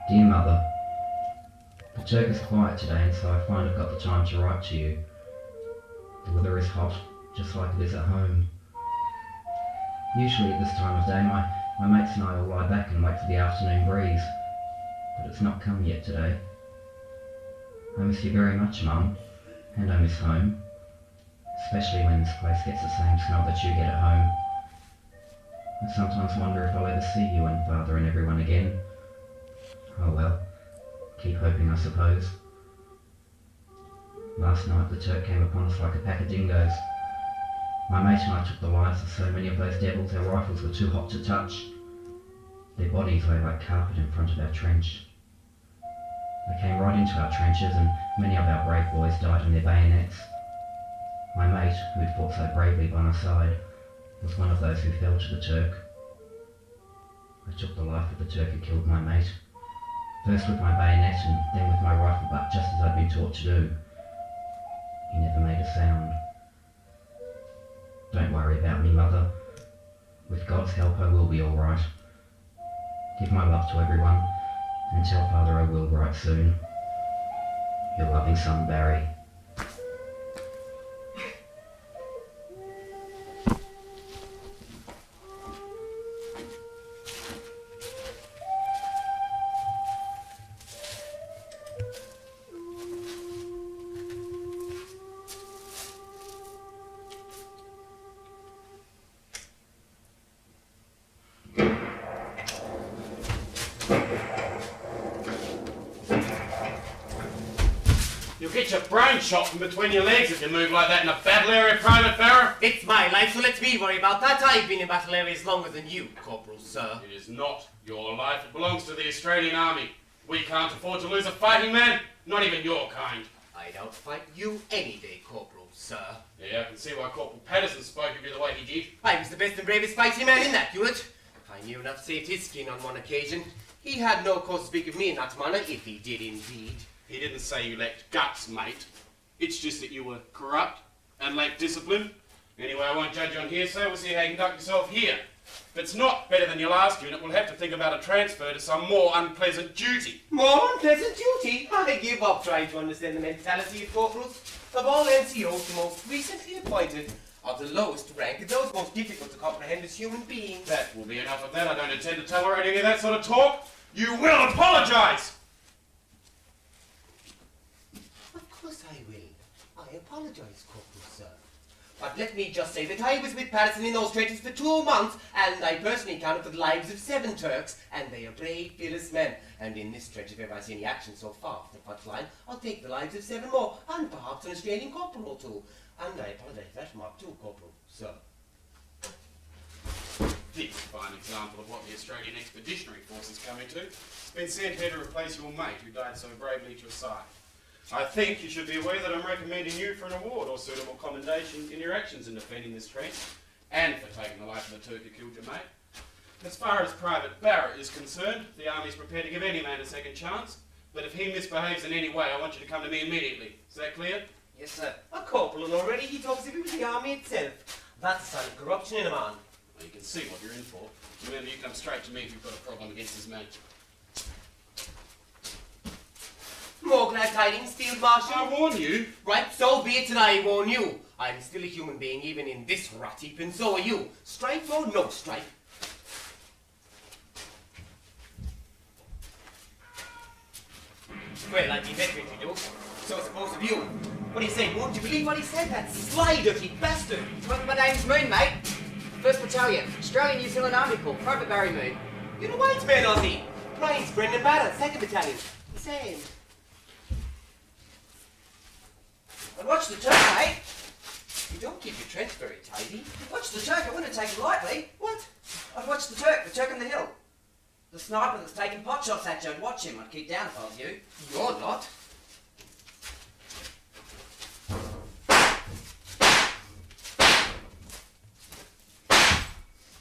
Dear Mother, the Turk is quiet today, and so I find I've got the time to write to you. The weather is hot, just like it is at home. Usually at this time of day, my mates and I will lie back and wait for the afternoon breeze, but it's not come yet today. I miss you very much, Mum, and I miss home, especially when this place gets the same smell that you get at home. I sometimes wonder if I'll ever see you and Father and everyone again. Oh well, keep hoping, I suppose. Last night the Turk came upon us like a pack of dingoes. My mate and I took the lives of so many of those devils our rifles were too hot to touch. Their bodies lay like carpet in front of our trench. They came right into our trenches, and many of our brave boys died on their bayonets. My mate, who had fought so bravely by my side, was one of those who fell to the Turk. I took the life of the Turk who killed my mate, first with my bayonet and then with my rifle butt, just as I'd been taught to do. He never made a sound. Don't worry about me, Mother. With God's help, I will be all right. Give my love to everyone, and tell Father I will write soon. Your loving son, Barry. You'll get your brain shot from between your legs if you move like that in a battle area, Private Barra. It's my life, so let's be worried about that. I've been in battle areas longer than you, Corporal, sir. It is not your life. It belongs to the Australian Army. We can't afford to lose a fighting man, not even your kind. I'd outfight you any day, Corporal, sir. Yeah, I can see why Corporal Patterson spoke of you the way he did. I was the best and bravest fighting man in that unit. I near enough saved his skin on one occasion. He had no cause to speak of me in that manner, if he did indeed. He didn't say you lacked guts, mate. It's just that you were corrupt and lacked discipline. Anyway, I won't judge you on hearsay. We'll see how you conduct yourself here. If it's not better than your last unit, we'll have to think about a transfer to some more unpleasant duty. More unpleasant duty? I give up trying to understand the mentality of corporals. Of all NCOs, the most recently appointed are the lowest rank and those most difficult to comprehend as human beings. That will be enough of that. I don't intend to tolerate any of that sort of talk. You will apologise! Of course I will. I apologise, Corporal, sir. But let me just say that I was with Patterson in those trenches for 2 months, and I personally counted for the lives of 7 Turks, and they are brave, fearless men. And in this trench, if ever I see any action so far from the front line, I'll take the lives of 7 more, and perhaps an Australian corporal or two. And I apologise for that remark too, Corporal, sir. This is a fine example of what the Australian Expeditionary Force is coming to. It's been sent here to replace your mate who died so bravely at your side. I think you should be aware that I'm recommending you for an award or suitable commendation in your actions in defending this trench, and for taking the life of the Turk who killed your mate. As far as Private Barra is concerned, the Army is prepared to give any man a second chance, but if he misbehaves in any way, I want you to come to me immediately. Is that clear? Yes, sir. A corporal, and already he talks as if he was the army itself. That's a sign of corruption in a man. Well, you can see what you're in for. Remember, you come straight to me if you've got a problem against this mate. More glad tidings, Field Marshal. I warn you. Right, so be it that I warn you. I'm still a human being, even in this rat heap, and so are you. Strife or no strife. Well, I'd be better if you do. So I suppose of you. What do you say? Won't you believe what he said? That sly, dirty bastard. Well, my name's Moon, mate. 1st Battalion, Australian New Zealand Army Corps, Private Barry Moon. You're a white man, Aussie. Mine's Brendan Barra, 2nd Battalion. The same. And watch the Turk, mate. You don't keep your trench very tidy. Watch the Turk, I wouldn't take it lightly. What? I'd watch the Turk on the hill. The sniper that's taking pot shots at you, I'd watch him. I'd keep down if I was you. You're not.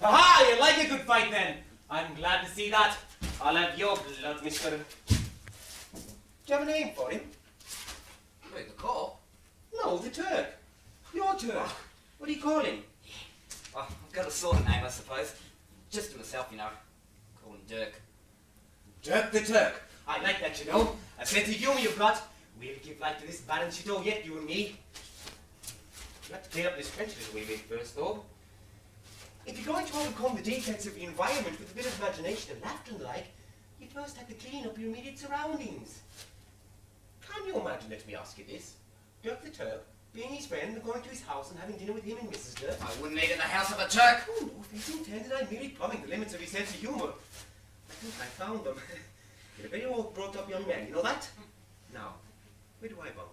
Aha! You like a good fight then. I'm glad to see that. I'll have your blood, mister. Do you have a name for him? Wait, the Corps? No, the Turk. Your Turk. What do you call him? Oh, I've got a sort of name, I suppose. Just to myself, you know. Call him Dirk. Dirk the Turk. I like that, you know. A sense of humour you've got. We'll give life to this barren chateau yet, you and me. You have to clean up this trench a little way bit first, though. If you're going to overcome the defects of the environment with a bit of imagination and laughter and the like, you first have to clean up your immediate surroundings. Can you imagine, let me ask you this? Dirk the Turk, being his friend, and going to his house and having dinner with him and Mrs. Dirk? I wouldn't eat in the house of a Turk. Oh, no offence intended. I'm merely plumbing the limits of his sense of humour. I think I found them. You're a very old, brought-up young man, you know that? Now, where do I bunk?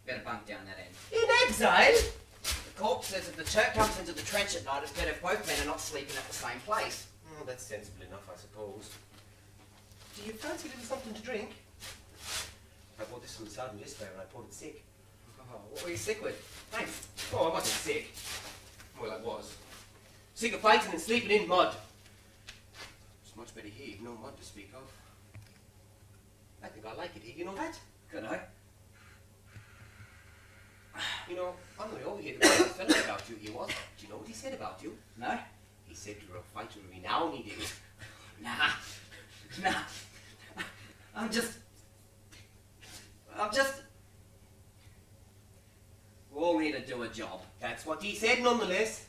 Better bunk down that end. In exile? The corpse says if the Turk comes into the trench at night, it's better if both men are not sleeping at the same place. Oh, that's sensible enough, I suppose. Do you fancy a little something to drink? I bought this from the Sergeant yesterday when I pulled it sick. Oh, what were you sick with? Thanks. Oh, I wasn't sick. Well, I was. Sick of fighting and sleeping in mud. It's much better here, no mud to speak of. I think I like it here, you know that? Good, eh? You know, on the way over here, the guy was telling me about you, he was. Do you know what he said about you? No? He said you were a fighter of renown, he did. Nah. Nah. I'm just... We all need to do a job. That's what he said, nonetheless.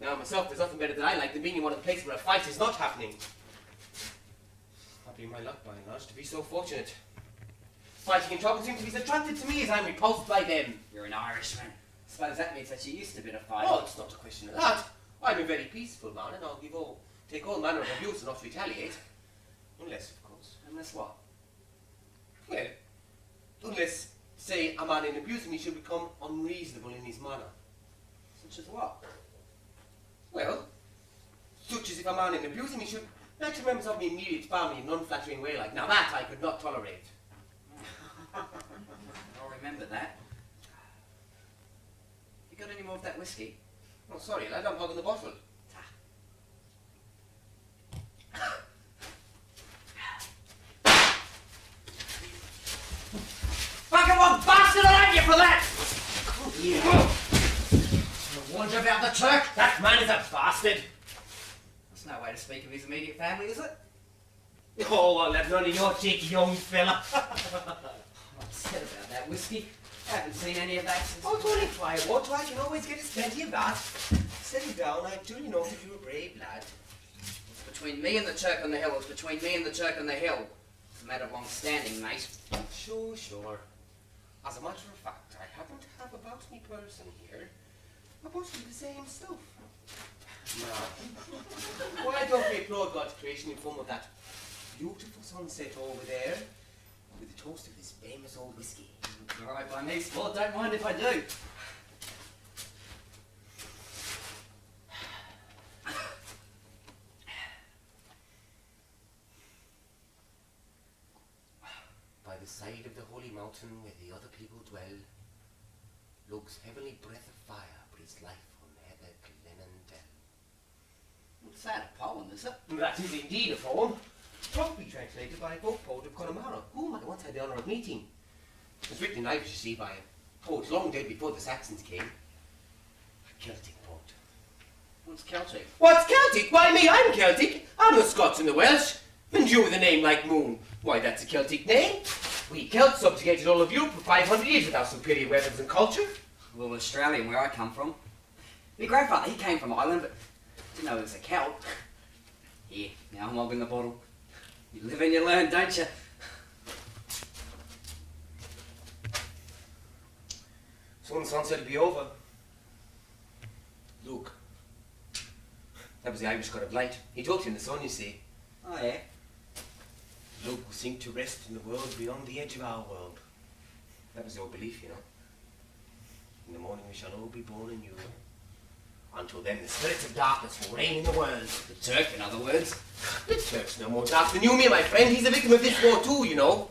Now, myself, there's nothing better than I like than being in one of the places where a fight is not happening. I've been my luck by and large to be so fortunate. Fighting and trouble seem to be as attracted to me as I'm repulsed by them. You're an Irishman. I suppose that means that you used to be a fighter. Oh, it's not a question of that. I'm a very peaceful man, and I'll take all manner of abuse and not retaliate. Unless, of course. Unless what? Well, unless, say, a man in abusing me should become unreasonable in his manner. Such as what? Well, such as if a man in abusing me should lecture members of my immediate family in an unflattering way like, now that I could not tolerate. I'll remember that. You got any more of that whiskey? Oh, sorry, lad, I'm hogging the bottle. Fucking what bastard I like you for that! Oh, yeah. No wonder about the Turk. That man is a bastard. That's no way to speak of his immediate family, is it? Oh, I'll have none of your cheeky young fella. I'm upset about that whiskey. I haven't seen any of that since... Oh, don't inquire what, I can always get us plenty of that. Settle down, I duly know that you're a brave lad. It's between me and the Turk on the hill. It's between me and the Turk on the hill. It's a matter of long standing, mate. Sure, sure. As a matter of fact, I happen to have about me person here about the same stuff. Now, why don't we applaud God's creation in form of that beautiful sunset over there with a toast of this famous old whiskey? All right by me, sport. Don't mind if I do. By the side of the holy mountain where the other people dwell, Luke's heavenly breath of fire breathes life on heather, glen and dell. It's that a poem, is it? That is indeed a poem, probably translated by a folk poet of Connemara, whom I once had the honour of meeting. It was written in Irish, you see, by a poet long dead before the Saxons came. A Celtic poet. What's Celtic? What's Celtic? Why, me, I'm Celtic. I'm the Scots and the Welsh. And you with a name like Moon. Why, that's a Celtic name. We Celts subjugated all of Europe for 500 years with our superior weapons and culture. Well, Australian, where I come from. My grandfather, he came from Ireland, but didn't know he was a Celt. Here, now I'm hogging the bottle. You live and you learn, don't you? Soon the sunset will be over. Luke. That was the Irish god of light. He talks in the sun, you see. Oh, yeah? Luke will sink to rest in the world beyond the edge of our world. That was the old belief, you know. In the morning we shall all be born anew. Until then the spirits of darkness will reign in the world. The Turk, in other words. The Turk's no more dark than you, me, my friend. He's a victim of this war too, you know.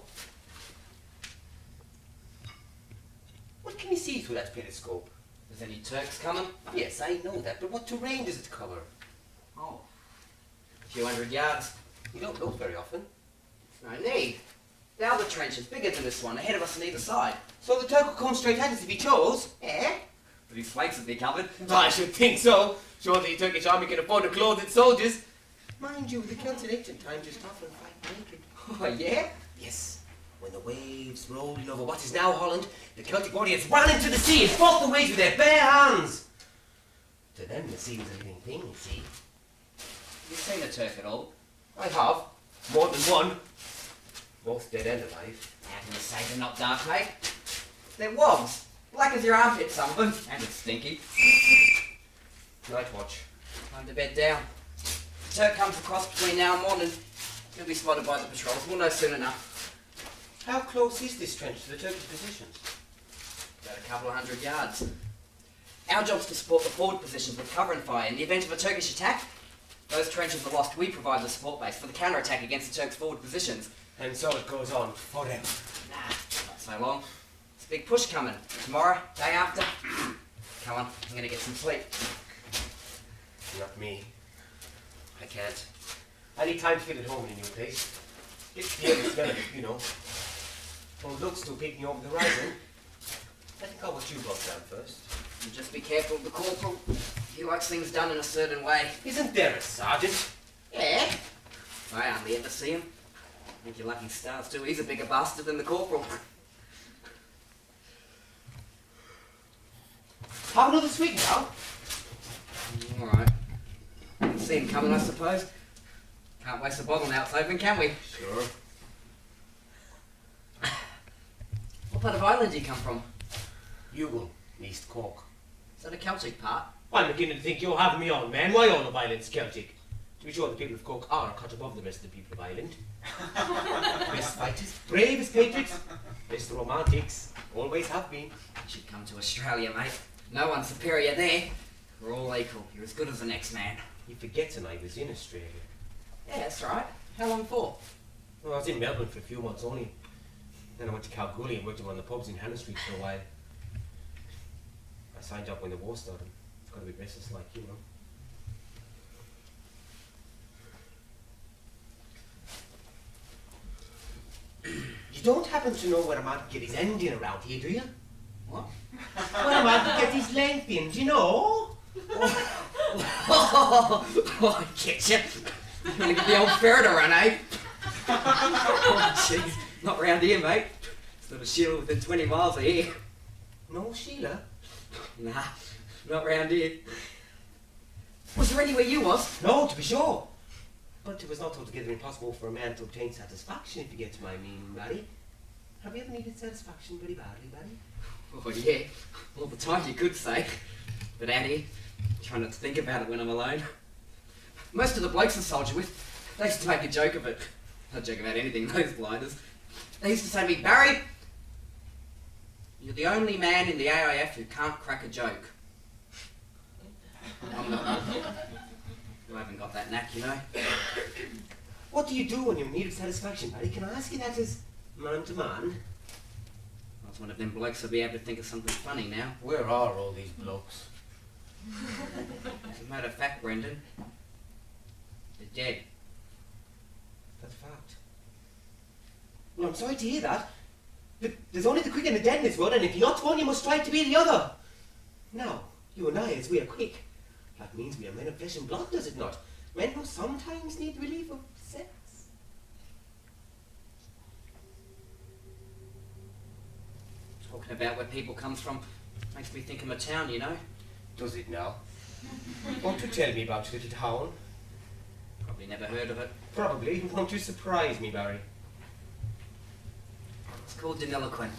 What can you see through that periscope? Is any Turks coming? Yes, I know that, but what terrain does it cover? Oh, a few hundred yards. You don't look very often. No need. The other trench is bigger than this one, ahead of us on either side. So the Turk will come straight at us if he chose, eh? But his flanks would be covered. I should think so. Surely the Turkish army can afford to clothe its soldiers. Mind you, the Celts in ancient times used to often fight naked. Oh, yeah? Yes. When the waves rolled in over what is now Holland, the Celtic warriors ran into the sea and fought the waves with their bare hands. To them, the sea was a living thing, you see. You seen a Turk at all? I have. More than one. Both dead and alive. How can you say they're not dark, mate? They're wogs. Black as your armpit, some of them. And it's stinky. Night watch. Time to bed down. If the Turk comes across between now and morning, he'll be spotted by the patrols. We'll know soon enough. How close is this trench to the Turkish positions? About a couple of 100 yards. Our job's to support the forward positions with cover and fire. In the event of a Turkish attack, those trenches are lost. We provide the support base for the counter-attack against the Turks' forward positions. And so it goes on forever. Nah, not so long. There's a big push coming. Tomorrow, day after. Come on, I'm gonna get some sleep. Not me. I can't. I need time to feel at home in a new place. It's the other smell of it, you know. Old looks still peeking over the horizon. I think I'll watch you both down first. And just be careful of the corporal. He likes things done in a certain way. Isn't there a sergeant? Yeah. I hardly ever see him. I think you're lucky stars too. He's a bigger bastard than the corporal. Have another sweet now. Alright. Didn't see him coming, I suppose. Can't waste a bottle now it's open, can we? Sure. What part of Ireland do you come from? Youghal, East Cork. Is that a Celtic part? I'm beginning to think you're having me on, man. Why all of Ireland's Celtic? To be sure, the people of Cork are a cut above the rest of the people of Ireland. Best fighters, bravest patriots, best romantics, always have been. You should come to Australia, mate. No one's superior there. We're all equal. You're as good as the next man. He forgets and I was in Australia. Yeah, that's right. How long for? Well, I was in Melbourne for a few months only. Then I went to Kalgoorlie and worked around the pubs in Hannah Street for a while. I signed up when the war started. Got a bit restless like, you know. You don't happen to know where a man can get his end in around here, do you? What? Where a man can get his length in, do you know? Oh, I get you. You're gonna get the old ferret a run, eh? Oh, jeez. Not round here, mate. It's not a Sheila within 20 miles of here. No, Sheila? Nah, not round here. Was there anywhere you was? No, to be sure. But it was not altogether impossible for a man to obtain satisfaction, if you get my meaning, Barry. Have you ever needed satisfaction very badly, Barry? Oh, yeah. All the time, you could say. But out here, try not to think about it when I'm alone. Most of the blokes I soldier with, they used to make a joke of it. Not joke about anything, those blinders. They used to say to me, Barry, you're the only man in the AIF who can't crack a joke. I'm not. I haven't got that knack, you know. What do you do when you're in need of satisfaction, Barry? Can I ask you that as man to man? I was one of them blokes who'll be able to think of something funny now. Where are all these blokes? As a matter of fact, Brendan, they're dead. That's a fact. Well, I'm sorry to hear that. But there's only the quick and the dead in this world, and if you're not one, you must strive to be the other. Now, you and I, as we are quick, that means we are men of flesh and blood, does it not? Men who sometimes need relief of sex. Talking about where people comes from makes me think of my town, you know. Does it now? Won't you tell me about your little town? Probably never heard of it. Probably. Won't you surprise me, Barry? It's called Deniliquin.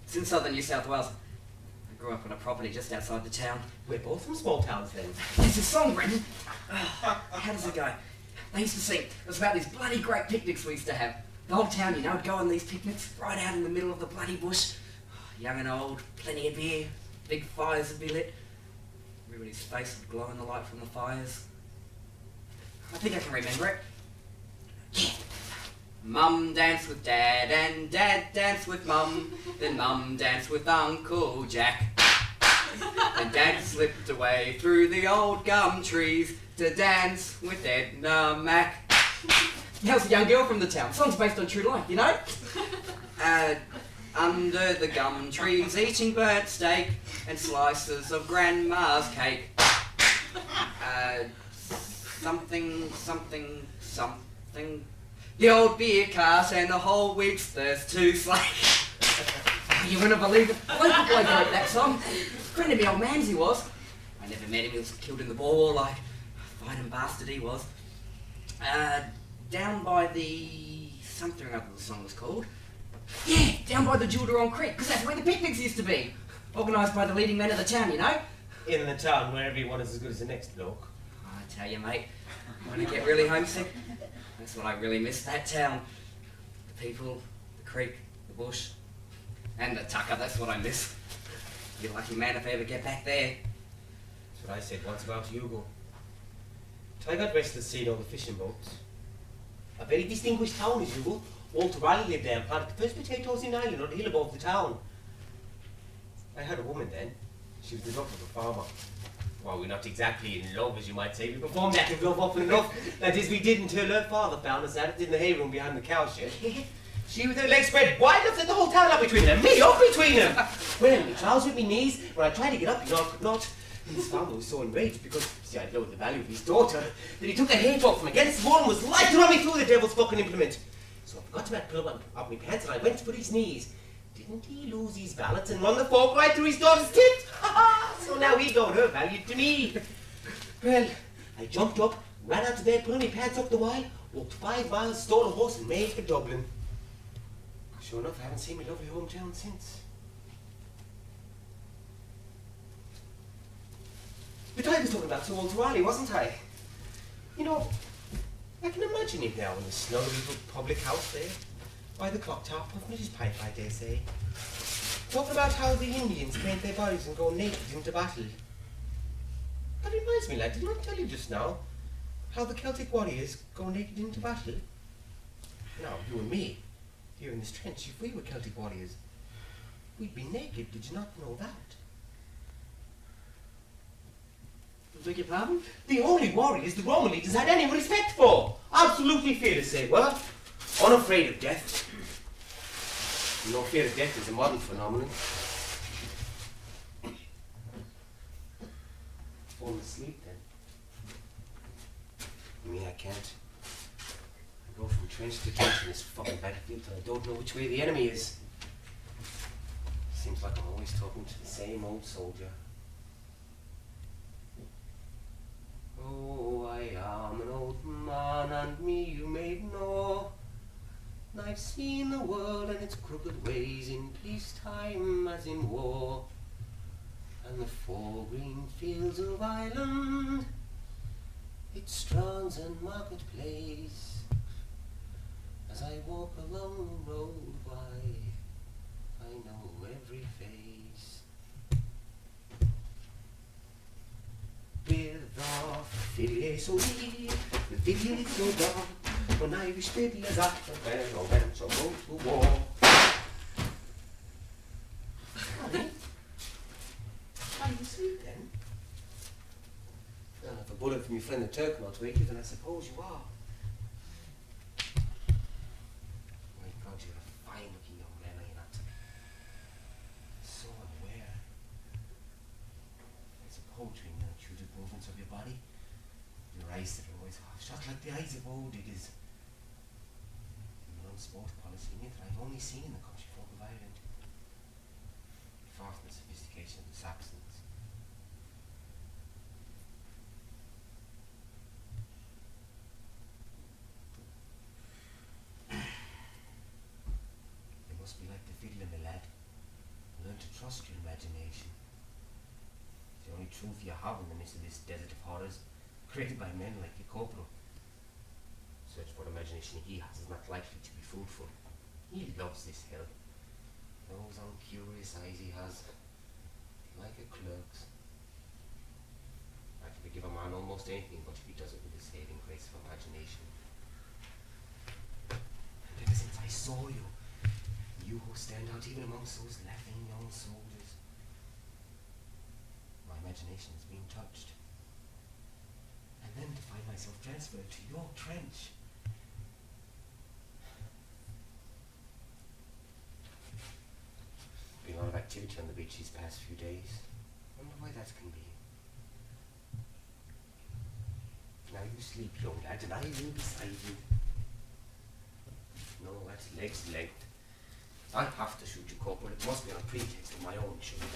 It's in southern New South Wales. I grew up on a property just outside the town. We're both from small towns then. There's a song, Brendan. How does it go? They used to sing. It was about these bloody great picnics we used to have. The whole town, you know, would go on these picnics right out in the middle of the bloody bush. Young and old, plenty of beer, big fires would be lit. Everybody's face would glow in the light from the fires. I think I can remember it. Yeah. Mum danced with Dad and Dad danced with Mum. Then Mum danced with Uncle Jack. And Dad slipped away through the old gum trees to dance with Edna Mac. That was a young girl from the town. The song's based on true life, you know? Under the gum trees, eating burnt steak and slices of Grandma's cake. something, something, something. The old beer cart and the whole week's thirst to slay. You wouldn't believe it. The local bloke wrote that song. Friend of me old man's he was. I never met him, he was killed in the war like a fighting bastard he was. Down by the... something or other the song was called. Yeah, down by the Juderon Creek, because that's where the picnics used to be. Organised by the leading men of the town, you know. In the town where everyone is as good as the next bloke. I tell you, mate, when I get really homesick, that's what I really miss, that town. The people, the creek, the bush, and the tucker, that's what I miss. Be lucky man if I ever get back there. That's what I said once about Hugo. Till I got west of the sea and all the fishing boats. A very distinguished town is Hugo. Walter Riley lived there and planted the first potatoes in Ireland on the hill above the town. I had a woman then. She was the daughter of a farmer. Well, we're not exactly in love, as you might say. We performed that in love often enough. That is, we did until her father found us at it in the hay room behind the cowshed. She with her legs spread wide enough that the whole town up between them. Me up between them. Well, my trousers with my knees. When I tried to get up, you know, I could not. And his father was so enraged because, see, I'd lowered the value of his daughter, that he took a hay fork from against the wall and was like to run me through the devil's fucking implement. So I forgot to make pull up my pants and I went to put his knees. Didn't he lose his balance and run the fork right through his daughter's tit? So now he got her value to me. Well, I jumped up, ran out to bed, put on my pants up the while, walked 5 miles, stole a horse and made for Dublin. Sure enough, I haven't seen my lovely hometown since. But I was talking about Sir Walter Raleigh, wasn't I? You know, I can imagine him now in the snug little public house there, by the clock tower, puffing at his pipe, I dare say. Talking about how the Indians paint their bodies and go naked into battle. That reminds me, lad, didn't I tell you just now how the Celtic warriors go naked into battle? Now, you and me, here in this trench, if we were Celtic warriors, we'd be naked, did you not know that? Beg your pardon? The only warriors the Roman leaders had any respect for. Absolutely fearless, they were. Unafraid of death. No fear of death is a modern phenomenon. Fall asleep then. You mean I can't? I go from trench to trench in this fucking battlefield till I don't know which way the enemy is. Seems like I'm always talking to the same old soldier. Oh, I am an old man, and me you may know. And I've seen the world and its crooked ways in peacetime as in war. And the 4 green fields of Ireland, its strands and marketplace. As I walk along the road by, I know every face. With the fiddle so wee, the fiddle so dark, when Irish fiddlers after bell went to go to war. Honey, are you asleep then? Well, if a bullet from your friend the Turk not wake you, then I suppose you are. My God, you're a fine-looking young man, are you not? So unaware. There's a poetry in the intuitive movements of your body. Your eyes that are always half-shut like the eyes of old diggers. An unspoken policy in it that I've only seen in the country folk of Ireland. Far from the sophistication of the Saxons. You must be like the fiddler, my lad. Learn to trust your imagination. It's the only truth you have in the midst of this desert of horrors, created by men like your corporal. Such what imagination he has is not likely to be fruitful. He loves this hell. Those uncurious eyes he has, like a clerk's. I can forgive a man almost anything, but if he does it with the saving grace of imagination. And ever since I saw you, you who stand out even amongst those laughing young soldiers, my imagination is being touched. And then to find myself transferred to your trench. Been a lot of activity on the beach these past few days. Wonder why that can be. Now you sleep, young lad, and I will beside you. No, that's leg's length. I have to shoot you, Corporal. It must be on a pretext of my own shooting.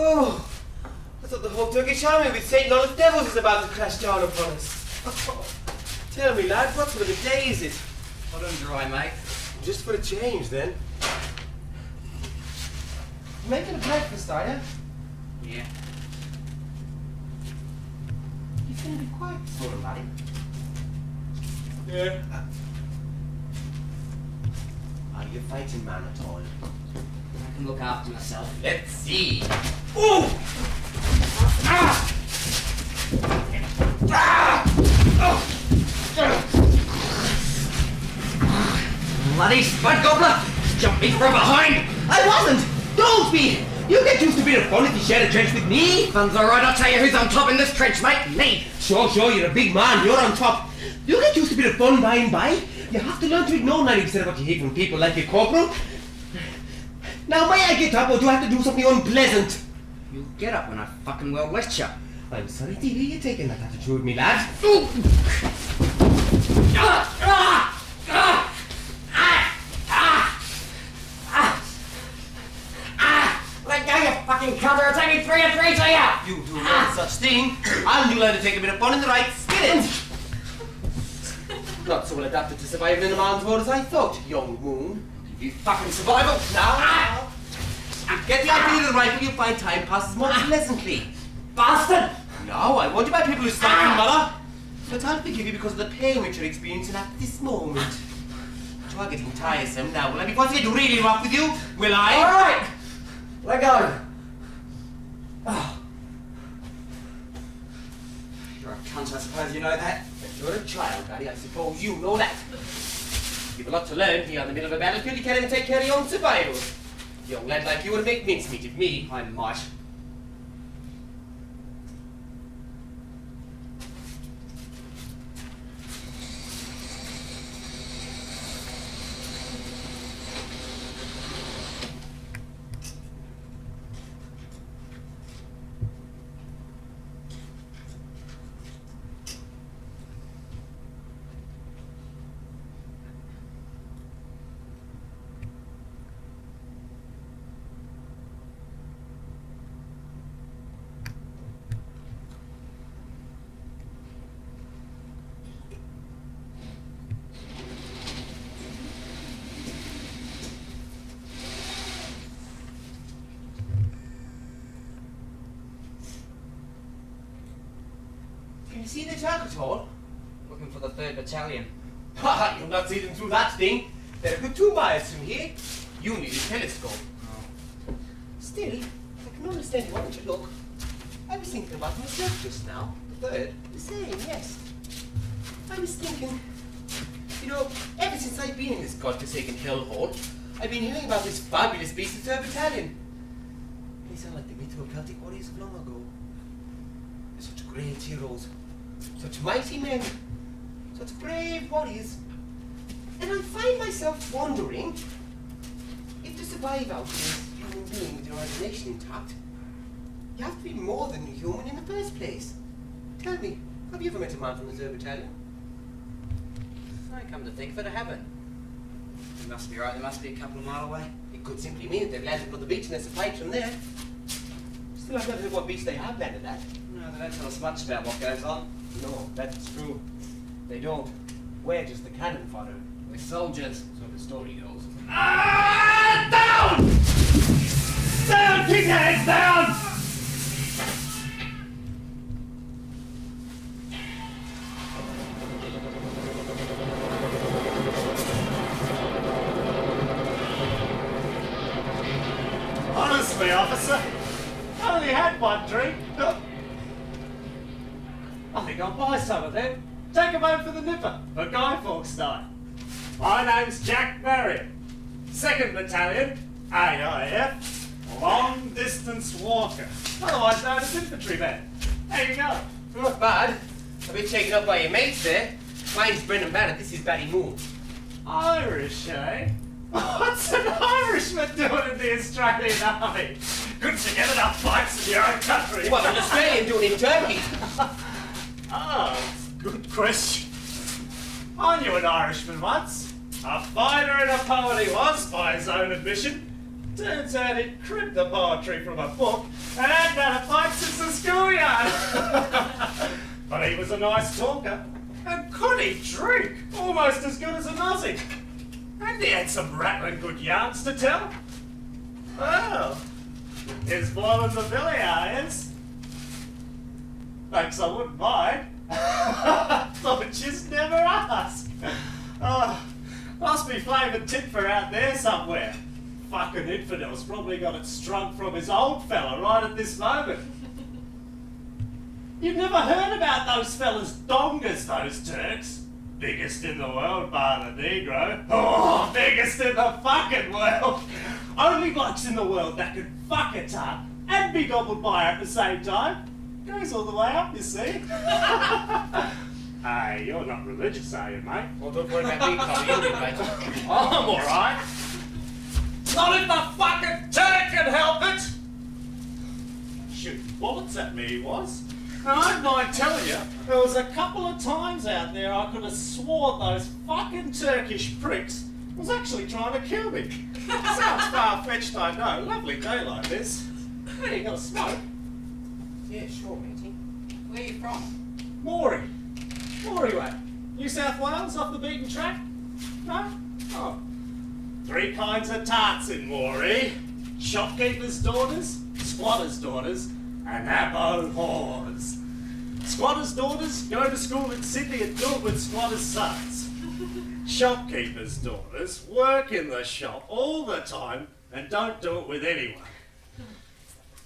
Oh, I thought the whole Turkish army with Satan on its devils was about to crash down upon us. Oh, tell me, lad, what sort of a day is it? Hot and dry, mate. Just for a change, then. Making a breakfast, are you? Yeah. You seem to be quite sort of laddie. Yeah. Are you a fighting man at all? I can look after myself. Let's see. Ooh! Ah! Ah! Bloody spud gobbler! Jump me from behind! I wasn't! Don't be! You get used to being fun if you share a trench with me. Fun's alright, I'll tell you who's on top in this trench, mate. Me! Sure, you're a big man. You're on top. You get used to being fun by and by. You have to learn to ignore 90% of what you hear from people like your corporal. Now, may I get up, or do I have to do something unpleasant? You'll get up when I fucking well lecture. I'm sorry to hear you taking that attitude with me, lad. Let go, you fucking cunt, or I'll take me 3 and 3 to you! You do no such thing, and you learn to take a bit of fun in the right spirit. Not so well adapted to surviving in a man's world as I thought, young moon. You fucking survival! Now, get the idea of the rifle, you'll find time passes more pleasantly. Bastard! No, I want you by people who strike you, mother. But I'll forgive you because of the pain which you're experiencing at this moment. You are getting tiresome now. Will I be forced to get really rough with you? Will I? Alright! Let go! Oh. You're a cunt, I suppose you know that. But you're a child, Daddy. I suppose you know that. You've a lot to learn here in the middle of a battlefield. You can't even take care of your own survival. A young lad like you would make mincemeat of me. I might. see the Turk at all? Looking for the 3rd Battalion. Ha! You'll not see them through that thing. They're a good 2 miles from here. You need a telescope. Oh. Still, I can understand you wanting to look. I was thinking about myself just now. The 3rd? The same, yes. I was thinking, you know, ever since I've been in this godforsaken hellhole, I've been hearing about this fabulous beast, the 3rd Battalion. They sound like the mytho-Celtic warriors of long ago. They're such great heroes, such mighty men, such brave warriors. And I find myself wondering if to survive out here as a human being with your imagination intact, you have to be more than human in the first place. Tell me, have you ever met a man from the 3rd Battalion? I come to think of it, I haven't. You must be right, they must be a couple of mile away. It could simply mean that they've landed on the beach and there's a fight from there. Still, I've not heard what beach they have landed at. No, they don't tell us much about what goes on. No, that's true. They don't. We're just the cannon fodder. We're soldiers. So the story goes. Down! Down! Keep your heads down! Honestly, officer, I only had one drink. I think I'll buy some of them. Take them home for the nipper, for Guy Fawkes night. My name's Jack Marriott, 2nd Battalion, AIF, Long Distance Walker, otherwise known as infantryman. How you going? Not bad. A bit taken up by your mates there. Mine's Brendan Barra, this is Barry Moon. Irish, eh? What's an Irishman doing in the Australian Army? Good to get enough fights in your own country. What an Australian doing in Turkey? Ah, good question. I knew an Irishman once. A fighter and a poet he was, by his own admission. Turns out he'd cribbed the poetry from a book and hadn't had a fight since the schoolyard. But he was a nice talker. And could he drink? Almost as good as an Aussie. And he had some rattling good yarns to tell. Well, he's blowing the billy, are yous? Thanks, I wouldn't mind. Thought you'd never ask. Oh, must be flavoured tit for out there somewhere. Fucking infidel's probably got it strung from his old fella right at this moment. You've never heard about those fellas dongas, those Turks? Biggest in the world, bar the Negro. Oh, biggest in the fucking world. Only blokes in the world that can fuck a tart and be gobbled by her at the same time. Goes all the way up, you see. Hey, you're not religious, are you, mate? Well, don't worry about me, Tommy. You'll be right. I'm alright. Not if the fucking Turk can help it! Shooting bullets at me, he was. And I don't mind telling you, there was a couple of times out there I could have sworn those fucking Turkish pricks was actually trying to kill me. Sounds far-fetched, I know. Lovely day like this. Hey, you got a smoke? Yeah, sure, matey. Where are you from? Moree. Moree way. New South Wales, off the beaten track? No? Oh. 3 kinds of tarts in Moree. Shopkeepers' daughters, squatters' daughters, and abo whores. Squatters' daughters go to school in Sydney and do it with squatters' sons. Shopkeepers' daughters work in the shop all the time and don't do it with anyone.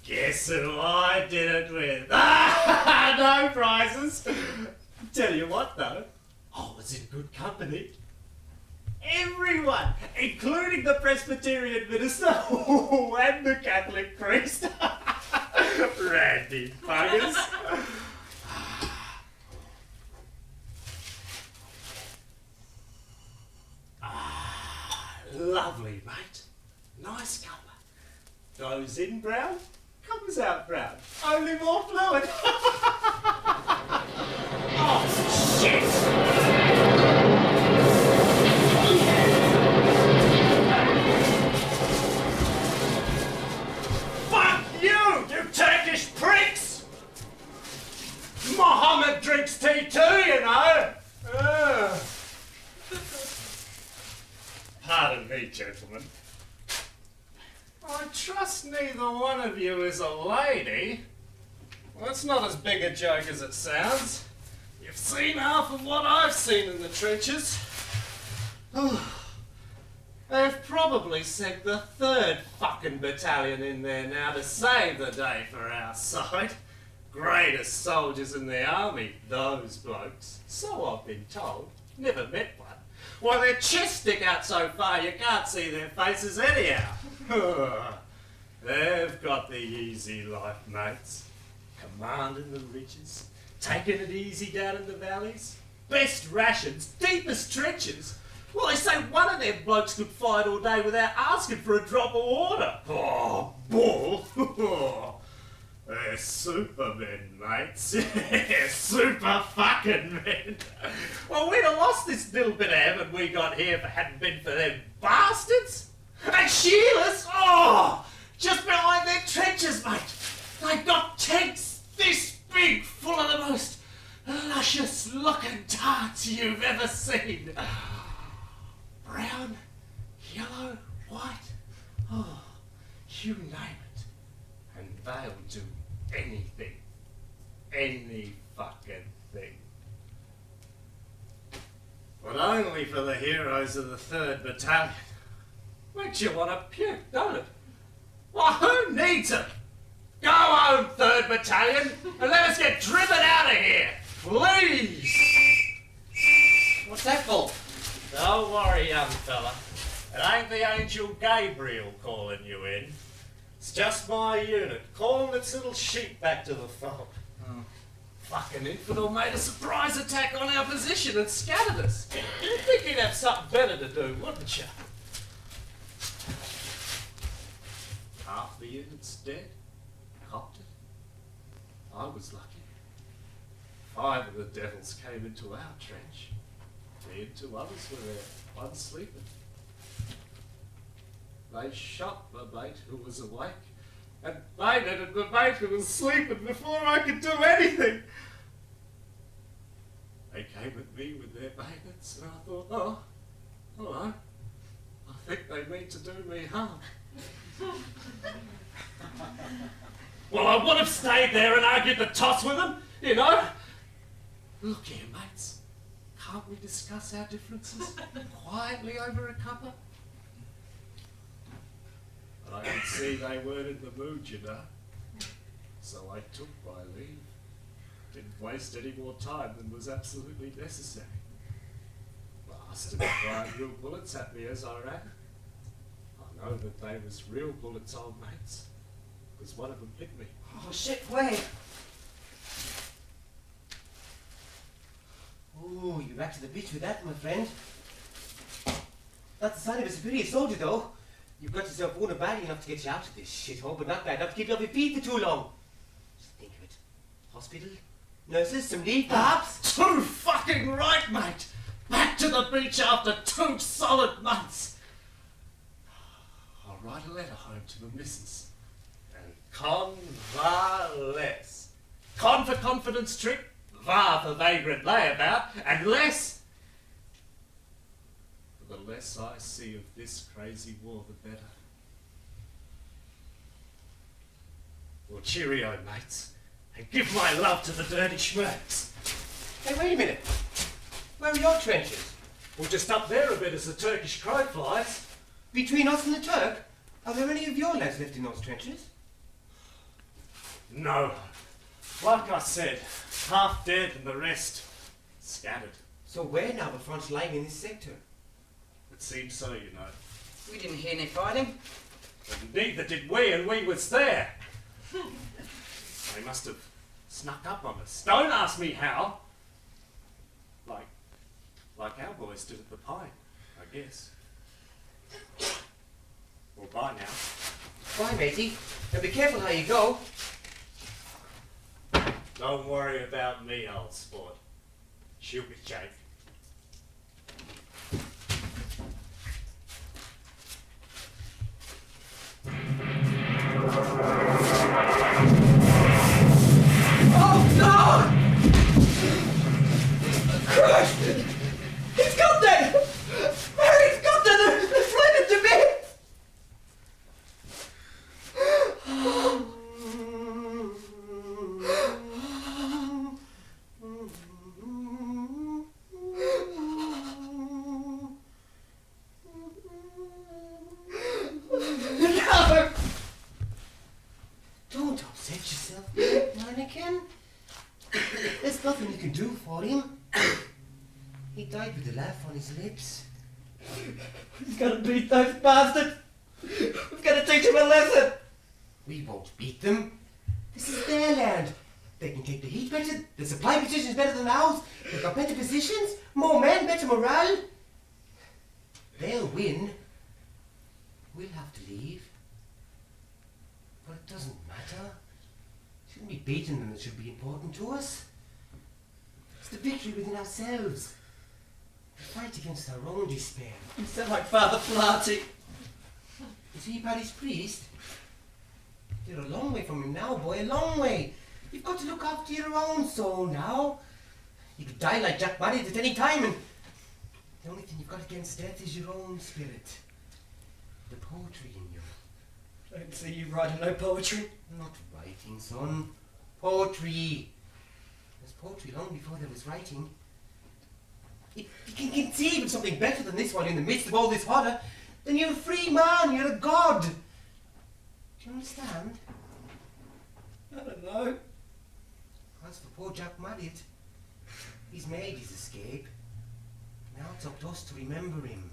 Guess who I did it with? No prizes. Tell you what though, I was in good company. Everyone, including the Presbyterian minister and the Catholic priest. Randy buggers. Lovely, mate. Nice colour. Goes in brown, comes out brown. Only more fluid. Oh, shit! You Turkish pricks! Mohammed drinks tea too, you know. Pardon me, gentlemen. I trust neither one of you is a lady. Well, that's not as big a joke as it sounds. You've seen half of what I've seen in the trenches. They've probably sent the 3rd fucking battalion in there now to save the day for our side. Greatest soldiers in the army, those blokes. So I've been told. Never met one. Why, their chests stick out so far you can't see their faces anyhow. They've got the easy life, mates. Commanding the ridges, taking it easy down in the valleys. Best rations, deepest trenches. Well, they say one of them blokes could fight all day without asking for a drop of water. Oh, bull. They're supermen, mates. Yeah, super fucking men. Well, we'd have lost this little bit of heaven we got here if it hadn't been for them bastards. And Sheila's, just behind their trenches, mate. They've got tents this big, full of the most luscious looking tarts you've ever seen. Brown, yellow, white, you name it. And they'll do anything. Any fucking thing. But only for the heroes of the 3rd Battalion. Makes you want to puke, don't it? Well, who needs it? Go home, 3rd Battalion, and let us get driven out of here, please! What's that for? Don't worry, young fella. It ain't the Angel Gabriel calling you in. It's just my unit, calling its little sheep back to the fold. Fucking Infidel made a surprise attack on our position and scattered us. You'd think he'd have something better to do, wouldn't you? Half the unit's dead. Copped it. I was lucky. 5 of the devils came into our trench. Me and 2 others were there, one sleeping. They shot the mate who was awake and bayoneted the mate who was sleeping before I could do anything. They came at me with their bayonets and I thought, oh, hello. I think they mean to do me harm. Well, I would have stayed there and argued the toss with them, you know. Look here, mates. Can't we discuss our differences quietly over a cuppa? But I could see they weren't in the mood, you know. So I took my leave. Didn't waste any more time than was absolutely necessary. Bastard fired real bullets at me as I ran. I know that they was real bullets, old mates, because one of them hit me. Oh, shit, where? Oh, you're back to the beach with that, my friend. That's the sign of a superior soldier, though. You've got yourself wounded badly enough to get you out of this shithole, but not bad enough to keep you off your feet for too long. Just think of it. Hospital, nurses, some leave, perhaps? Too fucking right, mate! Back to the beach after 2 solid months. I'll write a letter home to the missus. And convalesce. Con for confidence trip, var for vagrant layabout, and less. For the less I see of this crazy war, the better. Well, cheerio, mates, and give my love to the dirty schmerks. Hey, wait a minute. Where are your trenches? Well, just up there a bit as the Turkish crow flies. Between us and the Turk? Are there any of your lads left in those trenches? No. Like I said, half dead and the rest scattered. So where now the front's lying in this sector? It seems so, you know. We didn't hear any fighting. And neither did we, and we was there. They must have snuck up on us. Don't ask me how. Like our boys did at the Pine, I guess. Well, bye now. Bye, matey. And be careful how you go. Don't worry about me, old sport. She'll be safe. Oh, no! Christ! He's got them! Mary's got them! They're flying to me! laugh on his lips. We've got to beat those bastards. We've got to teach them a lesson. We won't beat them. This is their land. They can take the heat better. The supply position's better than ours. They've got better positions, more men, better morale. They'll win. We'll have to leave. But it doesn't matter. It shouldn't be beating them that should be important to us. It's the victory within ourselves. The fight against our own despair. You sound like Father Flaherty. Is he Paddy's priest? You're a long way from him now, boy, a long way. You've got to look after your own soul now. You could die like Jack Marriott at any time, and the only thing you've got against death is your own spirit. The poetry in you. I don't see you writing no poetry. Not writing, son. Poetry. There's poetry long before there was writing. If you can conceive of something better than this one in the midst of all this horror, then you're a free man, you're a god. Do you understand? I don't know. As for poor Jack Marriott, he's made his escape. Now it's up to us to remember him.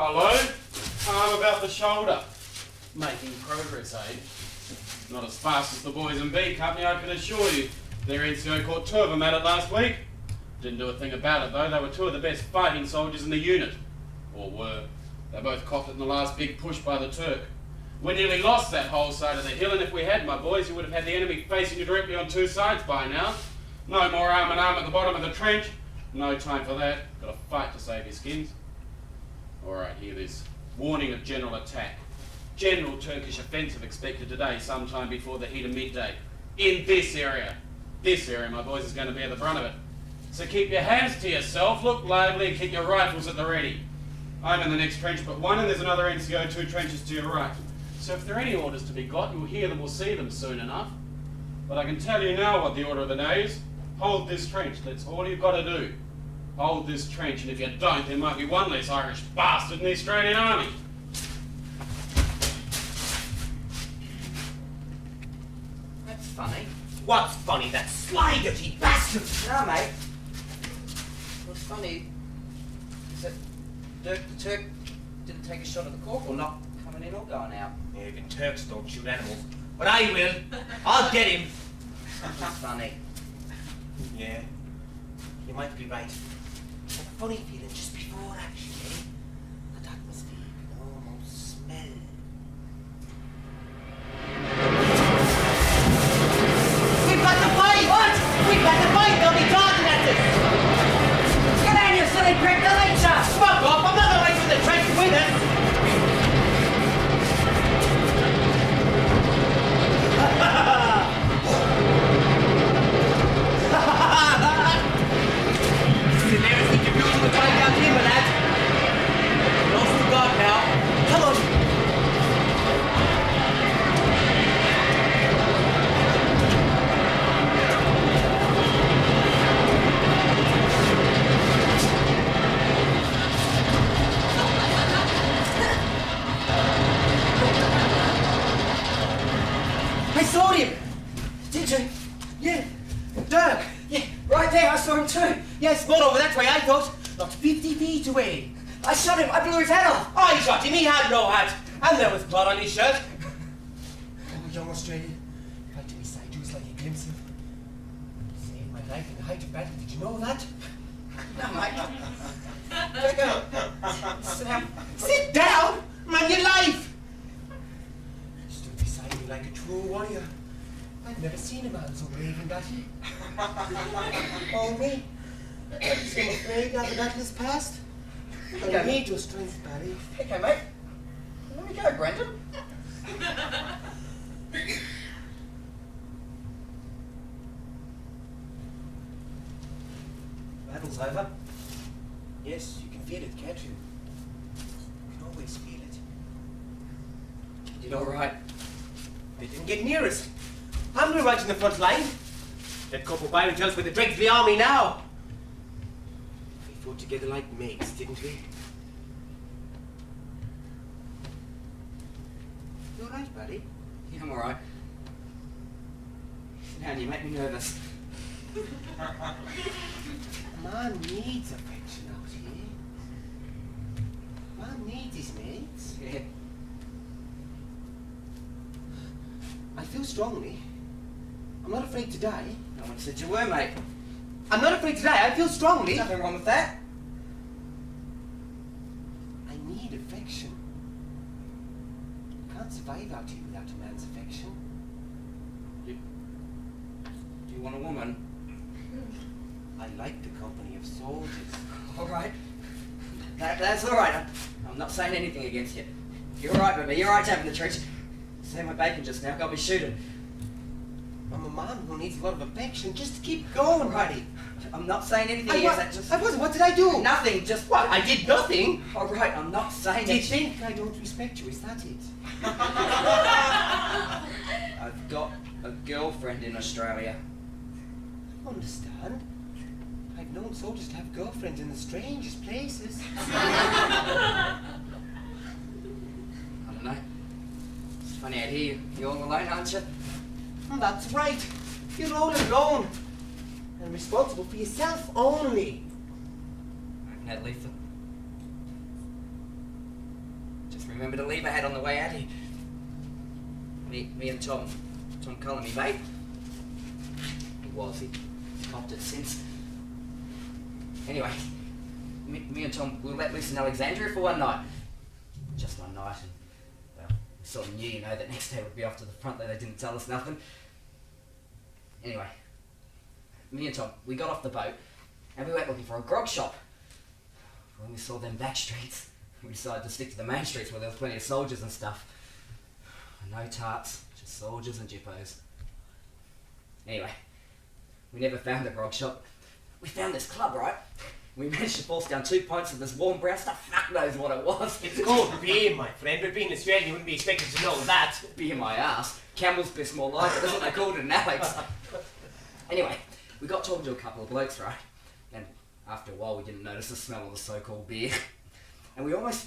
Hello? Arm about the shoulder. Making progress, eh? Not as fast as the boys in B Company, I can assure you. Their NCO caught 2 of them at it last week. Didn't do a thing about it though, they were 2 of the best fighting soldiers in the unit. Or were. They both copped it in the last big push by the Turk. We nearly lost that whole side of the hill, and if we had, my boys, you would have had the enemy facing you directly on 2 sides by now. No more arm in arm at the bottom of the trench. No time for that. Got to fight to save your skins. Alright, hear this. Warning of general attack. General Turkish offensive expected today, sometime before the heat of midday. In this area. This area, my boys, is going to bear the brunt of it. So keep your hands to yourself, look lively, and keep your rifles at the ready. I'm in the next trench but one, and there's another NCO 2 trenches to your right. So if there are any orders to be got, you'll hear them or see them soon enough. But I can tell you now what the order of the day is. Hold this trench, that's all you've got to do. Hold this trench, and if you don't, there might be one less Irish bastard in the Australian Army. That's funny. What's funny? That sly, dirty bastard! No, mate. What's funny is that Dirk the Turk didn't take a shot at the corporal, not coming coming in or going out? Even Turks don't shoot animals. But I will. I'll get him. That's funny. Yeah, you might be right. But a funny feeling just before action, eh? That atmosphere you can almost smell. We've got the fight! What? We've got the fight! They'll be talking at us! Get down, you silly prick! They'll eat ya! Fuck off! I'm not away from the trench with us! This is the nearest thing to beautiful time down here, my lad. Lost to God now. Come on. I saw him! Did you? Yeah, Dirk! Yeah, right there, I saw him too. Yes, more over that way, I thought. Not 50 feet away. I shot him, I blew his head off. I shot him, he had no hat. And there was blood on his shirt. Oh, young Australian. Right to beside you is like a glimpse of... Saved my life in the height of battle. Did you know that? No, mate. Sit down. Sit down? Man, your life! Stood beside me like a true warrior. I've never seen a man so brave and batty. Oh, me? I'm so afraid now the battle is past. I need your strength, Barry. Okay, mate. Let me go, Brendan. Battle's over. Yes, you can feel it, can't you? You can always feel it. You did all right. They didn't get near us. I'm going right in the front line. Let Corporal Byron tell us where the dregs of the army now. We fought together like mates, didn't we? You all right, buddy? Yeah, I'm all right. Sit down, you make me nervous. Man needs affection out here. Man needs his mates. Yeah. I feel strongly. I'm not afraid to die. No one said you were, mate. I'm not afraid to die. I feel strongly. Nothing wrong with that. I need affection. Can't survive out here without a man's affection. Do you want a woman? I like the company of soldiers. All right. That's all right. I'm not saying anything against you. You're all right with me. You're all right to have in the trench. Say my bacon just now. Got me shooting. I'm a man who needs a lot of affection. Just keep going, buddy. I'm not saying anything I against that. Just wasn't. What did I do? nothing. Just What? I did nothing. All right. I'm not saying Do you it. think I don't respect you? Is that it? I've got a girlfriend in Australia. I understand. I've known soldiers to have girlfriends in the strangest places. I don't know. It's funny out here. You're all alone, aren't you? That's right. You're all alone. And responsible for yourself only. I haven't had leave for... Just remember to leave a hat on the way out here. Me and Tom Cullen, me mate. He's copped it since. Anyway, me and Tom, we were let loose in Alexandria for one night. Just one night, and, well, we sort of knew, that next day we'd be off to the front, though they didn't tell us nothing. Anyway, me and Tom, we got off the boat, and we went looking for a grog shop. When we saw them back streets, we decided to stick to the main streets where there was plenty of soldiers and stuff. No tarts, just soldiers and jippos. Anyway, we never found the grog shop. We found this club, right? We managed to force down 2 pints of this warm brown stuff. Fuck knows what it was. It's called beer, my friend, but being Australian, you wouldn't be expected to know that. Beer my ass. Camel's piss more like it. That's what they called it in Alex. Anyway, we got talking to a couple of blokes, right? And after a while, we didn't notice the smell of the so-called beer. And we almost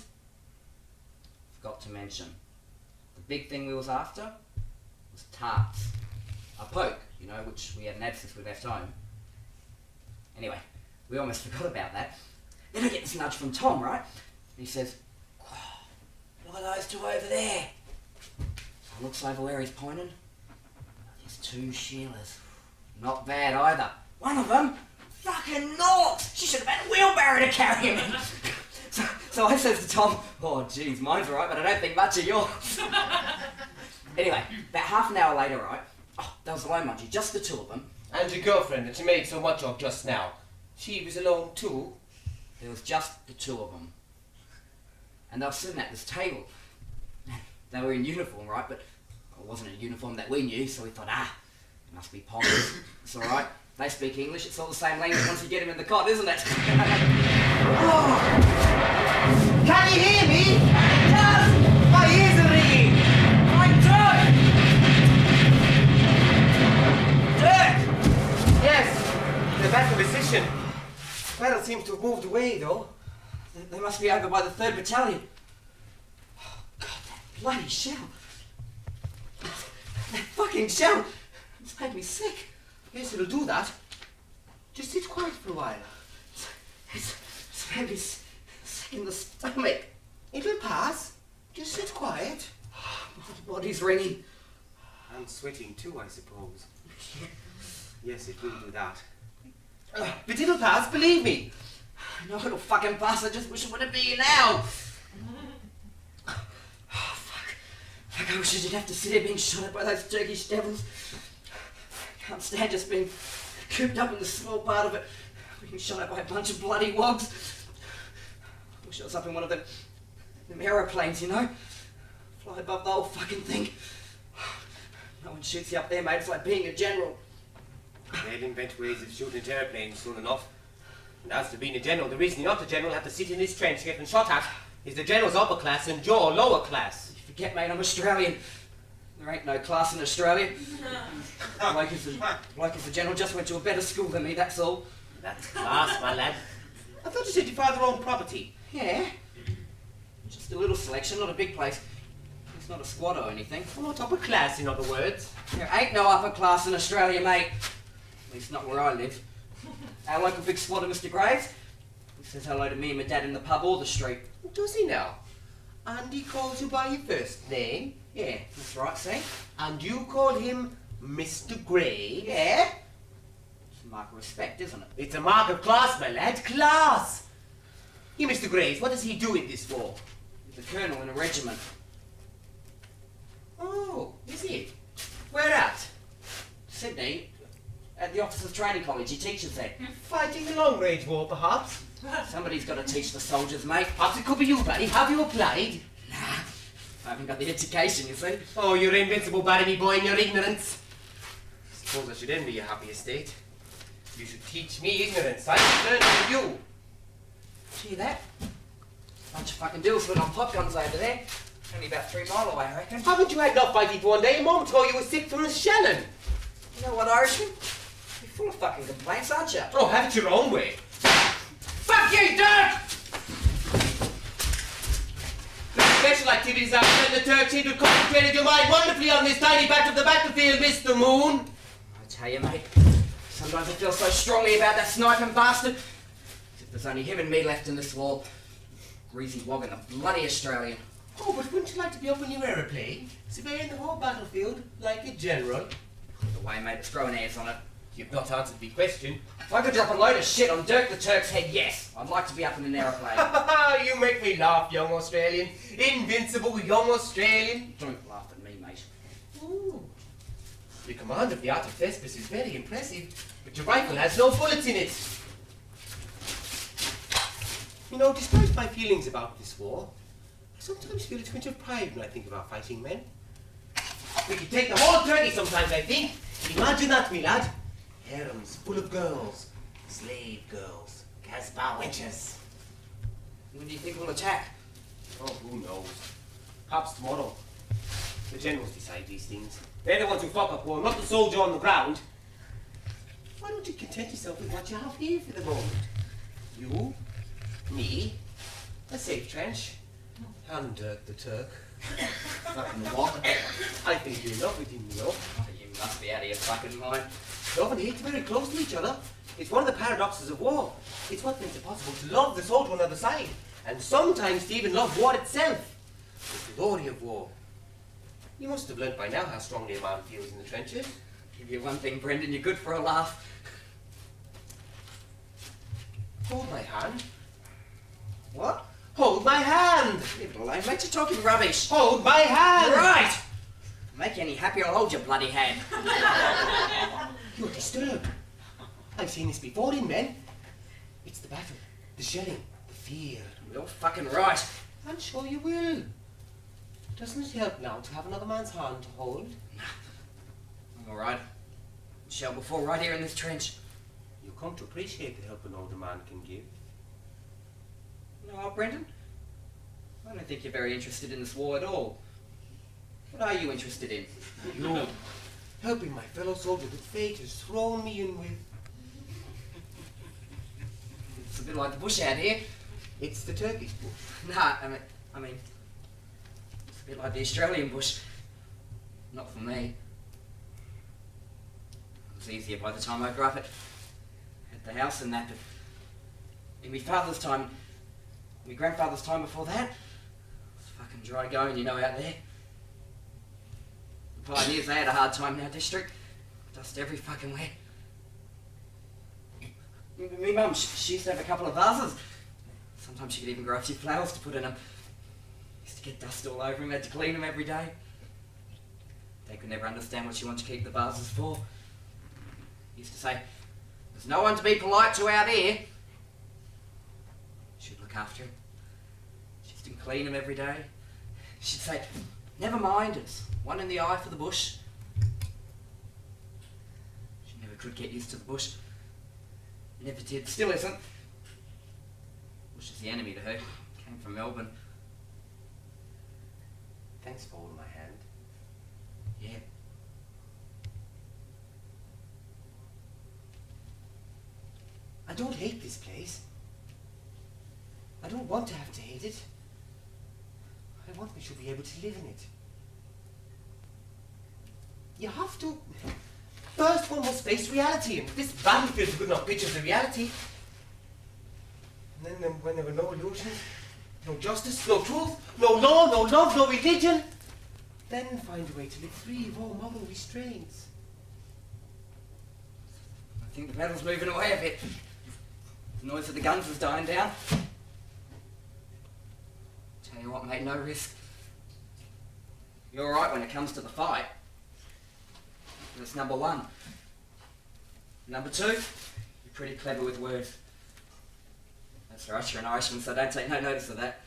forgot to mention the big thing we was after was tarts. A poke, which we hadn't had since we left home. Anyway, we almost forgot about that. Then I get this nudge from Tom, right? He says, "Oh, Look at those two over there. So looks over where he's pointing. There's two Sheilas. Not bad either. One of them, fucking North. She should have had a wheelbarrow to carry him in. So I says to Tom, oh geez, mine's right, but I don't think much of yours. Anyway, about half an hour later, right? Oh, that was alone, Munchie, just the two of them. And your girlfriend that you made so much of just now. She was alone too. There was just the two of them. And they were sitting at this table. They were in uniform, right? But it wasn't a uniform that we knew, so we thought, it must be Poles. It's alright. They speak English, it's all the same language once you get them in the cot, isn't it? Oh. Can you hear me? Yes! My ears are ringing! Dirk! Yes, they're back in position. Battle seems to have moved away, though. They must be over by the 3rd Battalion. Oh, God, that bloody shell. That fucking shell. It's made me sick. Yes, it'll do that. Just sit quiet for a while. It's made me sick in the stomach. It'll pass. Just sit quiet. My body's ringing. I'm sweating too, I suppose. Yes, it will do that. But it'll pass, believe me. No, it'll fucking pass. I just wish it wouldn't be here now. Oh, fuck. Fuck, I wish I didn't have to sit here being shot at by those Turkish devils. I can't stand just being cooped up in the small part of it, being shot at by a bunch of bloody wogs. I wish I was up in one of them aeroplanes, you know? Fly above the whole fucking thing. No one shoots you up there, mate. It's like being a general. They'll invent ways of shooting at airplanes soon enough. And as to being a general, the reason you're not a general have to sit in this trench getting shot at is the general's upper class and you're lower class. You forget, mate, I'm Australian. There ain't no class in Australia. Bloke is a general, just went to a better school than me, that's all. That's class, my lad. I thought you said you father owned property. Yeah. Just a little selection, not a big place. It's not a squad or anything. Well, not upper class, in other words. There ain't no upper class in Australia, mate. At least not where I live. Our local big squatter, Mr. Graves, he says hello to me and my dad in the pub or the street. Does he now? And he calls you by your first name? Yeah, that's right, see? And you call him Mr. Graves? Yeah. It's a mark of respect, isn't it? It's a mark of class, my lad. Class! You, Mr. Graves, what does he do in this war? He's a colonel in a regiment. Oh, is he? Where at? Sydney, at the Officers Training College, he teaches there. Fighting the long-range war, perhaps? Somebody's got to teach the soldiers, mate. Perhaps it could be you, Barry. Have you applied? Nah, I haven't got the education, you see. Oh, you're invincible, Barry, me boy, in your ignorance. Suppose I should envy your happy estate. You should teach me ignorance. I should learn from you. Gee, that. Bunch of fucking deals with on popguns over there. Only about 3 miles away, I reckon. Haven't you had enough fighting for one day? A moment ago you were sick from a shelling. You know what, Irishman? You're full of fucking complaints, aren't you? Oh, have it your own way. Fuck you, Dirk! The special activities are when the Turks seem to have concentrated your mind wonderfully on this tiny patch of the battlefield, Mr. Moon. I tell you, mate, sometimes I feel so strongly about that sniping bastard. As if there's only him and me left in this war. Greasy wog and a bloody Australian. Oh, but wouldn't you like to be up in your aeroplane, surveying the whole battlefield like a general? Put it away, mate, it's growing hairs on it. You've not answered the question. If I could drop a load of shit on Dirk the Turk's head, yes, I'd like to be up in an aeroplane. You make me laugh, young Australian. Invincible young Australian. Don't laugh at me, mate. Ooh. Your command of the art of Thespis is very impressive, but your rifle has no bullets in it. You know, despite my feelings about this war, I sometimes feel a twinge of pride when I think about fighting men. We could take the whole Turkey sometimes, I think. Imagine that, me lad. Harems full of girls, slave girls, Casbah wenches. When do you think we'll attack? Oh, who knows? Perhaps tomorrow. The generals decide these things. They're the ones who fuck up war, not the soldier on the ground. Why don't you content yourself with what you have here for the moment? You, me, a safe trench, and Dirk the Turk. Fucking what? I think you're in love with him, you know. You must be out of your fucking mind. Love and hate are very close to each other. It's one of the paradoxes of war. It's what makes it possible to love the soldier on the other side, and sometimes to even love war itself. If glory of war. You must have learnt by now how strongly a man feels in the trenches. Give you one thing, Brendan, you're good for a laugh. Hold my hand. What? Hold my hand! Leave it alone, mate, you're talking rubbish. Hold my hand! Right! Make you any happy, I'll hold your bloody hand. You're disturbed. I've seen this before in men. It's the battle, the shelling, the fear. You're fucking right. I'm sure you will. Doesn't it help now to have another man's hand to hold? I'm all right. Shell before right here in this trench. You'll come to appreciate the help an older man can give. No, Brendan. I don't think you're very interested in this war at all. What are you interested in? You. Helping my fellow soldier that fate has thrown me in with. It's a bit like the bush out here. It's the Turkish bush. Nah, I mean, it's a bit like the Australian bush. Not for me. It was easier by the time I grew up at the house and that, but in my father's time, my grandfather's time before that, it was fucking dry going, you know, out there. The pioneers, they had a hard time in our district. Dust every fucking where. Me mum, she used to have a couple of vases. Sometimes she could even grow a few flowers to put in them. Used to get dust all over them, had to clean them every day. They could never understand what she wanted to keep the vases for. Used to say, there's no one to be polite to out here. She'd look after him. She used to clean him every day. She'd say, never mind, it's one in the eye for the bush. She never could get used to the bush. Never did, still isn't. Bush is the enemy to her. Came from Melbourne. Thanks for holding my hand. Yeah. I don't hate this place. I don't want to have to hate it. I want we should be able to live in it. You have to. First one must face reality, and this battlefield is good enough picture of the reality. And then when there were no illusions, no justice, no truth, no law, no love, no religion, then find a way to live free of all moral restraints. I think the battle's moving away a bit. The noise of the guns is dying down. Tell you what, mate, no risk. You're alright when it comes to the fight. That's number one. Number two, you're pretty clever with words. That's right, you're an Irishman, so don't take no notice of that.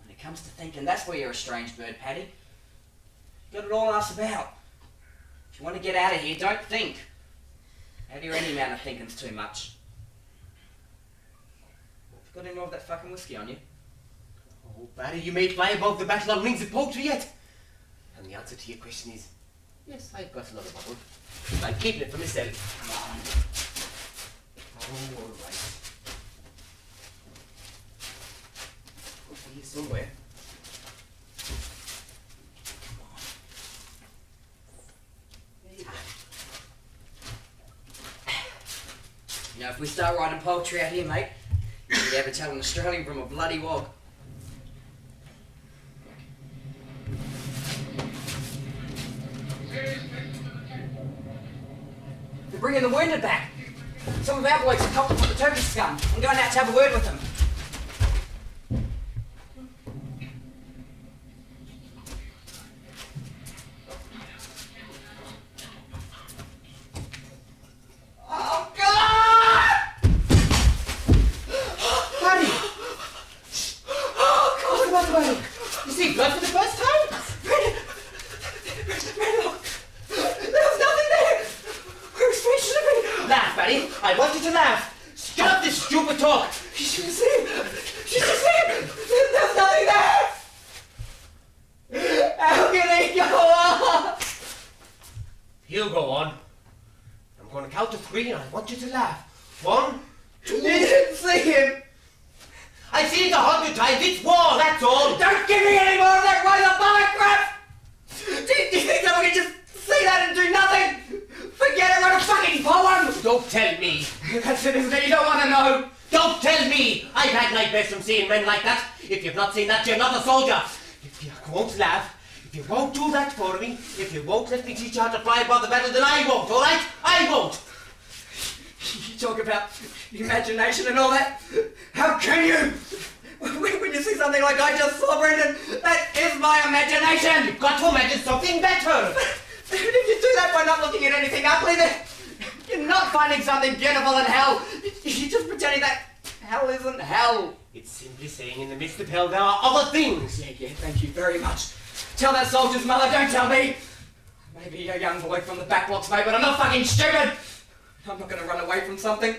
When it comes to thinking, that's where you're a strange bird, Paddy. You got it all asked about. If you want to get out of here, don't think. Out here, any amount of thinking's too much. Have you got any more of that fucking whiskey on you? Oh, Barry, you may fly above the battle on wings of poetry yet. And the answer to your question is, yes, I've got another bottle. I'm keeping it for myself. Oh, all right. It'll be here somewhere. You know, if we start writing poetry out here, mate, you'd ever tell an Australian from a bloody wog. They're bringing the wounded back. Some of our boys are copped from the Turkish scum. I'm going out to have a word with them. Oh, God! Barry! Oh, God! What's the matter, Barry? You see blood for the first time? Laugh, Barry. I want you to laugh. Stop this stupid talk. You should have seen him. You should have seen him. There's nothing there. How can he go on? He'll go on. I'm going to count to 3 and I want you to laugh. 1, 2... You didn't see him. I've seen it 100 times. It's war, that's all. Don't give me any more of that run-of-fire crap. Do you think that we can just see that and do nothing? Forget it, write a fucking poem! Don't tell me. That's it, isn't it? You don't want to know. Don't tell me. I've had nightmares from seeing men like that. If you've not seen that, you're not a soldier. If you won't laugh, if you won't do that for me, if you won't let me teach you how to fly above the battle, then I won't, all right? I won't. You talk about imagination and all that. How can you? When you see something like I just saw, Brendan, that is my imagination. You've got to imagine something better. If you do that by not looking at anything ugly, then you're not finding something beautiful in hell. You're just pretending that hell isn't hell. It's simply saying in the midst of hell there are other things. Yeah, thank you very much. Tell that soldier's mother, don't tell me. Maybe a young boy from the back blocks, mate, but I'm not fucking stupid. I'm not going to run away from something.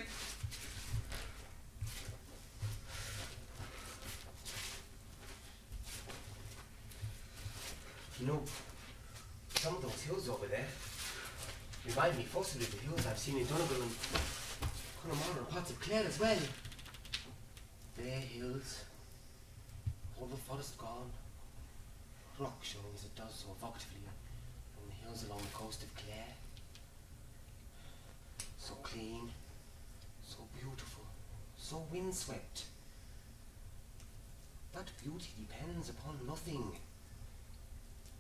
You know, some of those hills over there remind me forcibly of the hills I've seen in Donegal and Connemara and parts of Clare as well. Bare hills, all the forest gone, rock showing as it does so evocatively from the hills along the coast of Clare. So clean, so beautiful, so windswept. That beauty depends upon nothing.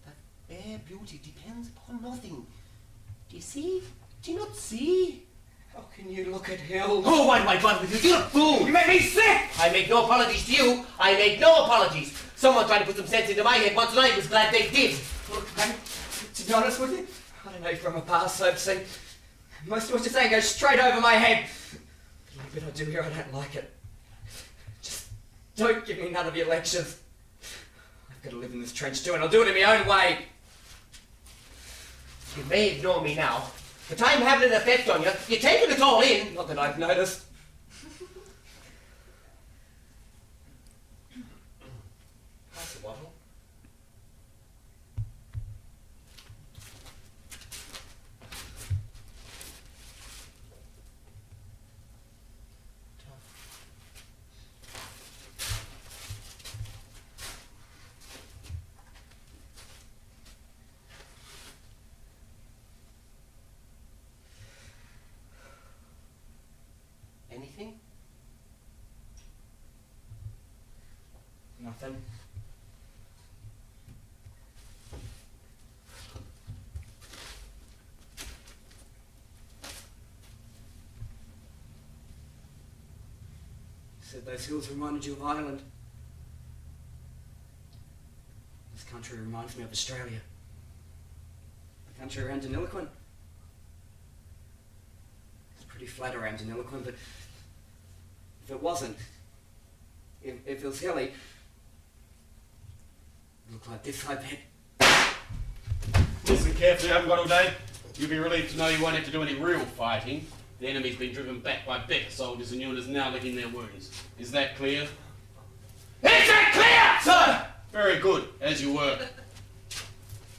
That bare beauty depends upon nothing. Do you see? Do you not see? How can you look at hills? Oh, why do I bother with you? You're a fool! You make me sick! I make no apologies to you. I make no apologies. Someone tried to put some sense into my head once and I was glad they did. Look, mate, to be honest with you, I don't know from a past, so to say. Most of what you're saying goes straight over my head. The little bit I do here, I don't like it. Just don't give me none of your lectures. I've got to live in this trench too, and I'll do it in my own way. You may ignore me now, but I'm having an effect on you. You're taking it all in. Not that I've noticed. Pass the bottle. Anything? Nothing. You said those hills reminded you of Ireland. This country reminds me of Australia. The country around Deniliquin. It's pretty flat around Deniliquin, but if it wasn't, if it was hilly, it looked like this, I bet. Listen carefully, I haven't got all day. You'll be relieved to know you won't have to do any real fighting. The enemy's been driven back by better soldiers and you're now licking their wounds. Is that clear? Is that clear, sir? Very good, as you were.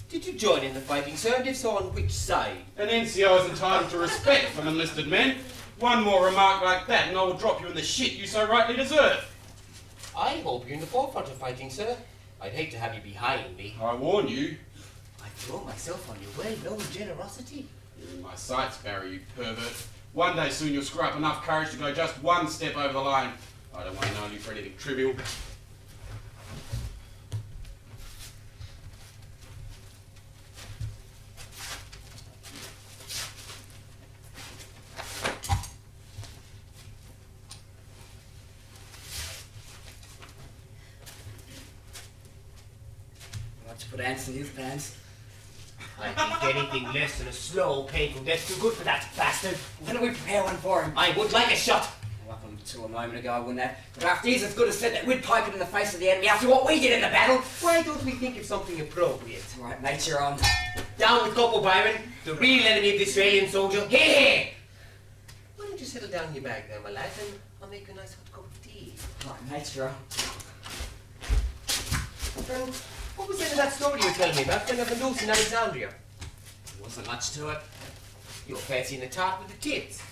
Did you join in the fighting, sir? And if so, on which side? An NCO is entitled to respect from enlisted men. One more remark like that and I will drop you in the shit you so rightly deserve. I hope you're in the forefront of fighting, sir. I'd hate to have you behind me. I warn you. I throw myself on your well-known generosity. You're in my sights, Barry, you pervert. One day soon you'll screw up enough courage to go just one step over the line. I don't want to know you for anything trivial. Put ants in his pants. I think anything less than a slow, painful death too good for that bastard. Why don't we prepare one for him? I would like a shot. Well, up until a moment ago I wouldn't have. But after he's as good as said that we'd pipe it in the face of the enemy after what we did in the battle. Why don't we think of something appropriate? All right, mate, you're on. Down with Corporal Byron, the real enemy of the Australian soldier. Here! Why don't you settle down in your bag there, my lad, and I'll make you a nice hot cup of tea. All right, mate, you're on. And what was it in that story you were telling me about when I've been loose in Alexandria? There wasn't much to it. You're fancying the tart with the tits.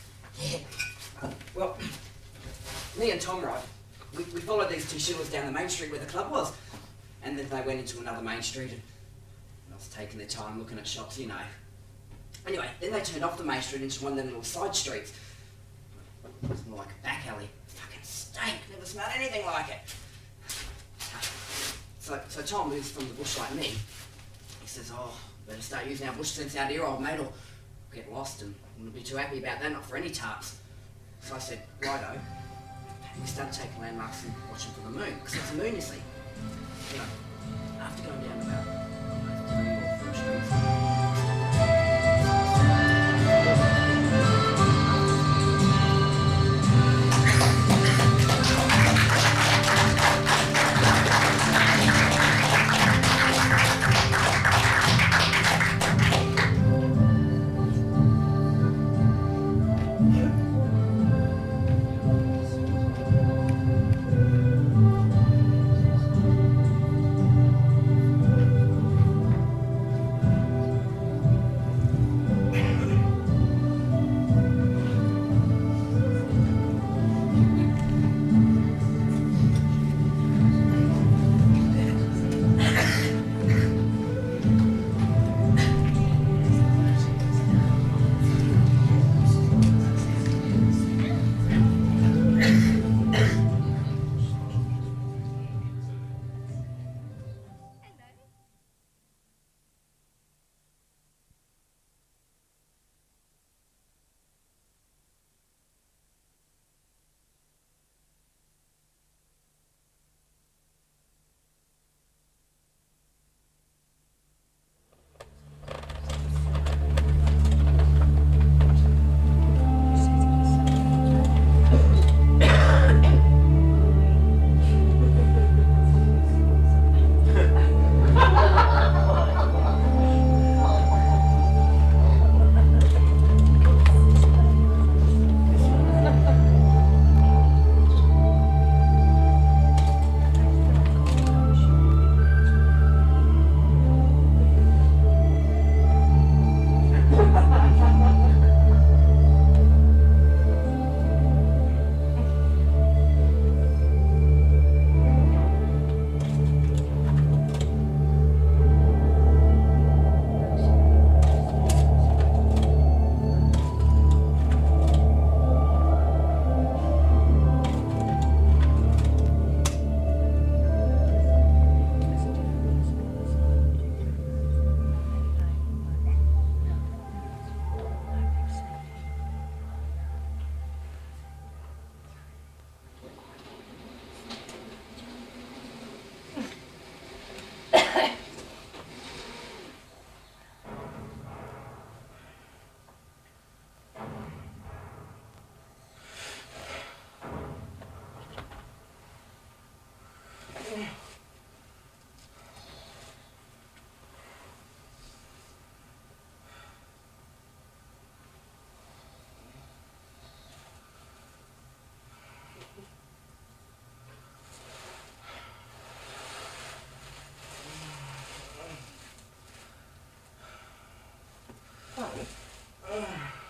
Well, me and Tom, right, we followed these two shillers down the main street where the club was. And then they went into another main street and I was taking their time looking at shops, you know. Anyway, then they turned off the main street into one of them little side streets. It was more like a back alley. Fucking stank. Never smelled anything like it. So Tom, who's from the bush like me, he says, oh, better start using our bush sense out here, old mate, or get lost, and wouldn't be too happy about that, not for any tarts. So I said, righto. And we started taking landmarks and watching for the moon, because it's a moon, you see. You know, after going down about 3 or 4 streets,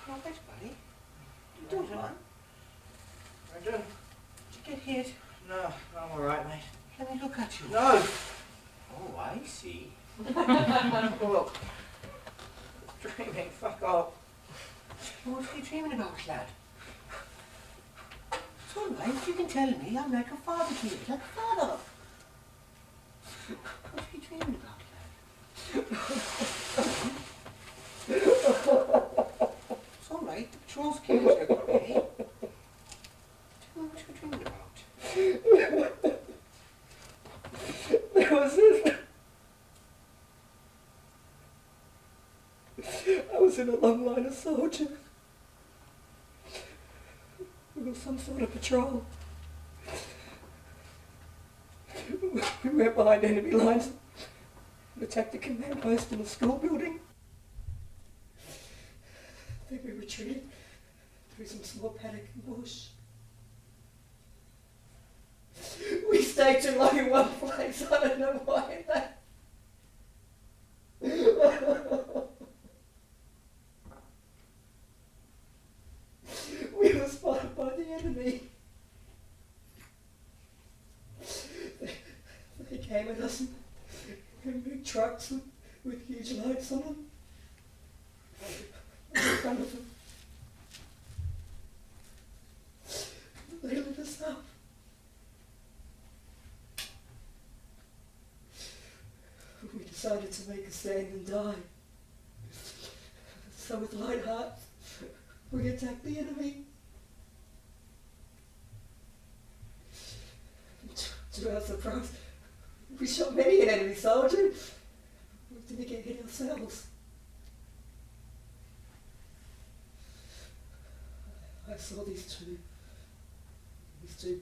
Not that, buddy. You don't run. Brendan? Did you get hit? No, I'm alright, mate. Let me look at you. No! Oh, I see. Look. Dreaming, fuck off. What are you dreaming about, lad? It's all right. You can tell me. I'm like a father to you. Like a father. What are you dreaming about, lad? It's all right. The patrol's killed you, okay? Tell me what you're dreaming about. There was this. I was in a long line of soldiers. It was some sort of patrol. We went behind enemy lines and attacked the command post in a school building. Then we retreated through some small paddock and bush. We stayed too long in one place. I don't know why. We were spotted by the enemy. They came at us in big trucks with huge lights on them. In front of them. They lit us up. decided to make a stand and die. So with light hearts, we attacked the enemy. To our surprise, we shot many an enemy soldier. We didn't get hit ourselves. I saw these two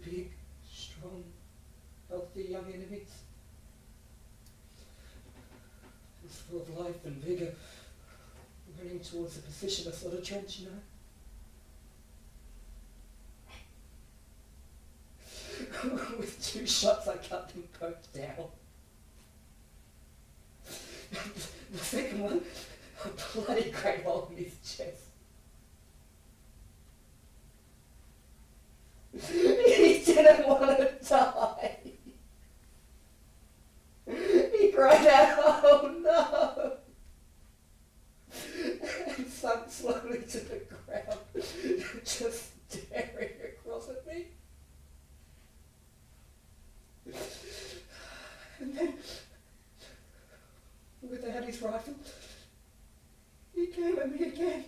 big, strong, healthy young enemies. It was full of life and vigour, running towards a position, a sort of trench, you know. With 2 shots, I cut them both down. The second one, a bloody great hole in his chest. He didn't want to die. He cried out, "Oh no!" and sunk slowly to the ground, just staring across at me. And then, without his rifle, he came at me again.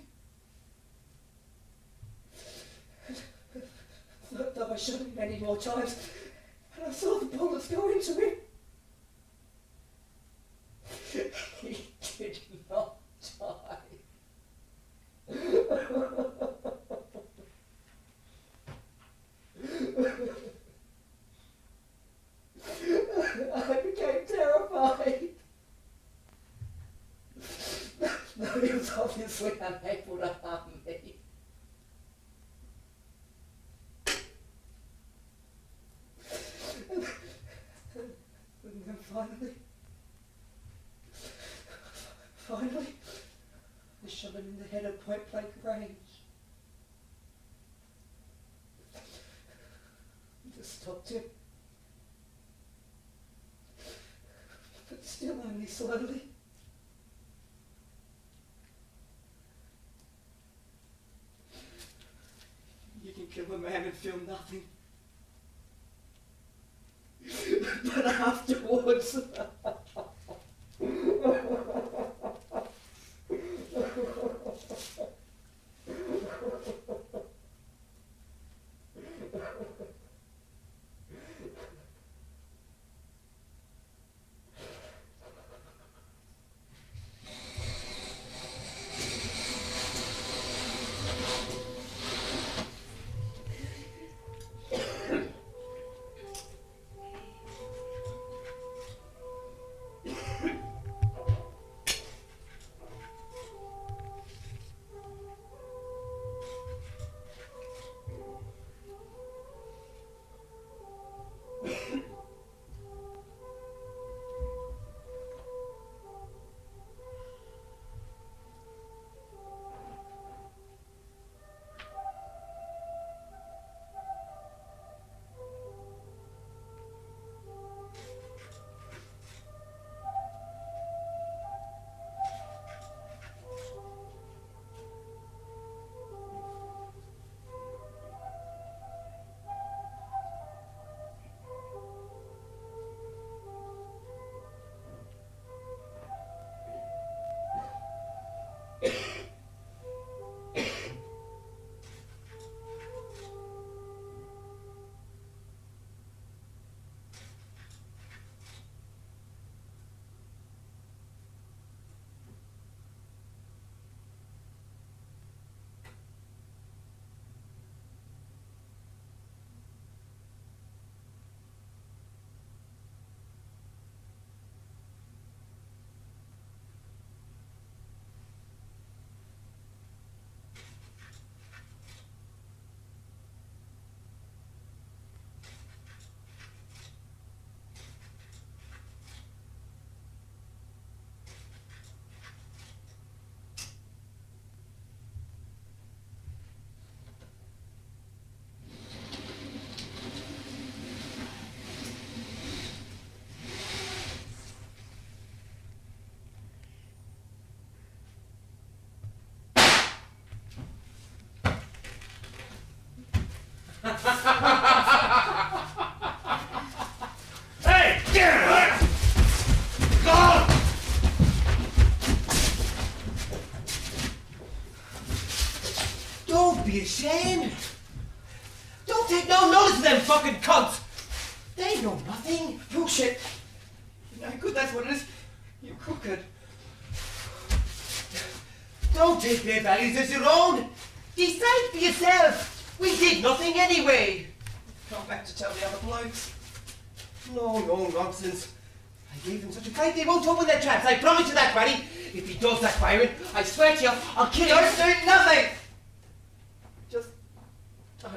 Though I shot him many more times, and I saw the bullets go into him. He did not die. I became terrified. Though he was obviously unable to harm me. And then finally, I shot him in the head at point blank range. Just stopped him. But still only slowly. You can kill a man and feel nothing. But afterwards... Hey, get it! God! be ashamed. Don't take no notice of them fucking cunts. They know nothing. Bullshit. No good, that's what it is. You crooked. Don't take their values as your own. Decide for yourself. We did nothing anyway. Come back to tell the other blokes. No nonsense. I gave them such a fright they won't open their traps. I promise you that, Barry. If he does that, Byron, I swear to you, I'll kill him. Don't do nothing! Just don't.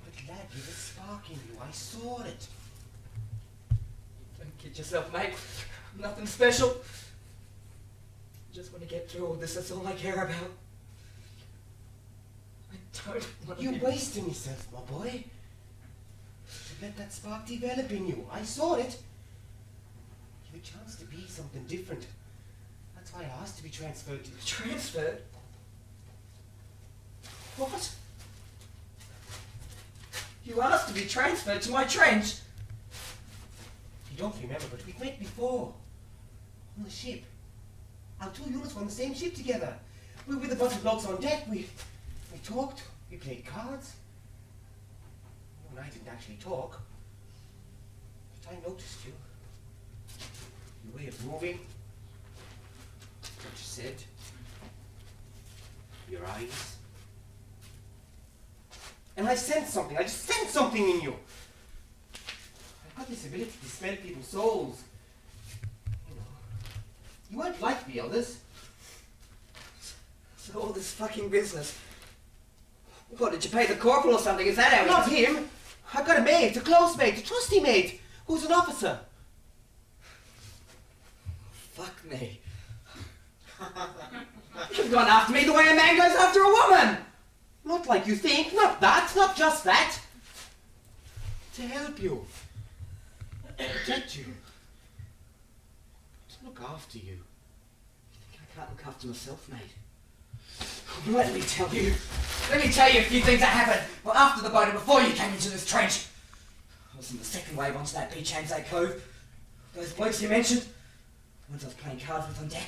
But lad, there's a spark in you. I saw it. Don't kid yourself, mate. Nothing special. Just want to get through all this, that's all I care about. I don't want to You're wasting yourself, my boy. To let that spark develop in you. I saw it. You have a chance to be something different. That's why I asked to be transferred to... Transferred? What? You asked to be transferred to my trench? You don't remember, but we've met before. On the ship. Our two units were on the same ship together. We were with a bunch of blokes on deck. We talked. We played cards. You and I didn't actually talk. But I noticed you. Your way of moving. What you said. Your eyes. And I sensed something. I just sensed something in you. I've got this ability to smell people's souls. You know. You weren't like the others. So all this fucking business. What, did you pay the corporal or something? Is that how Not him. I've got a mate, a close mate, a trusty mate, who's an officer. Fuck me. You've gone after me the way a man goes after a woman! Not like you think, not that, not just that. To help you. To protect you. To look after you. You think I can't look after myself, mate? Let me tell you a few things that happened after the boat and before you came into this trench. I was in the second wave onto that beach, Anzac Cove. Those blokes you mentioned, the ones I was playing cards with on deck,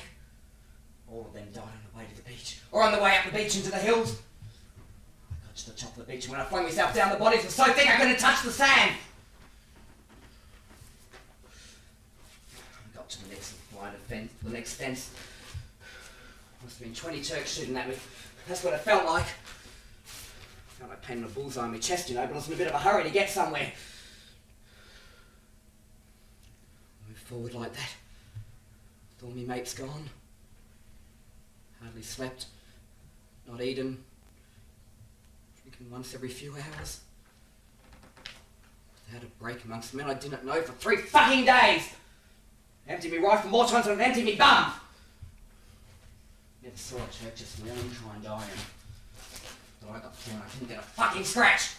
all of them died on the way to the beach, or on the way up the beach into the hills. I got to the top of the beach and when I flung myself down, the bodies were so thick I couldn't touch the sand. I got to the next fence. Must have been 20 Turks shooting at me. That's what it felt like. Felt like painting a bullseye on my chest, you know, but I was in a bit of a hurry to get somewhere. Moved forward like that. With all my mates gone. Hardly slept. Not eaten. Drinking once every few hours. Without a break amongst men I didn't know for 3 fucking days. Emptied me rifle more times than I've emptied me bum. Never saw a Turk just kneel and try and die him. But I got through and I couldn't get a fucking scratch.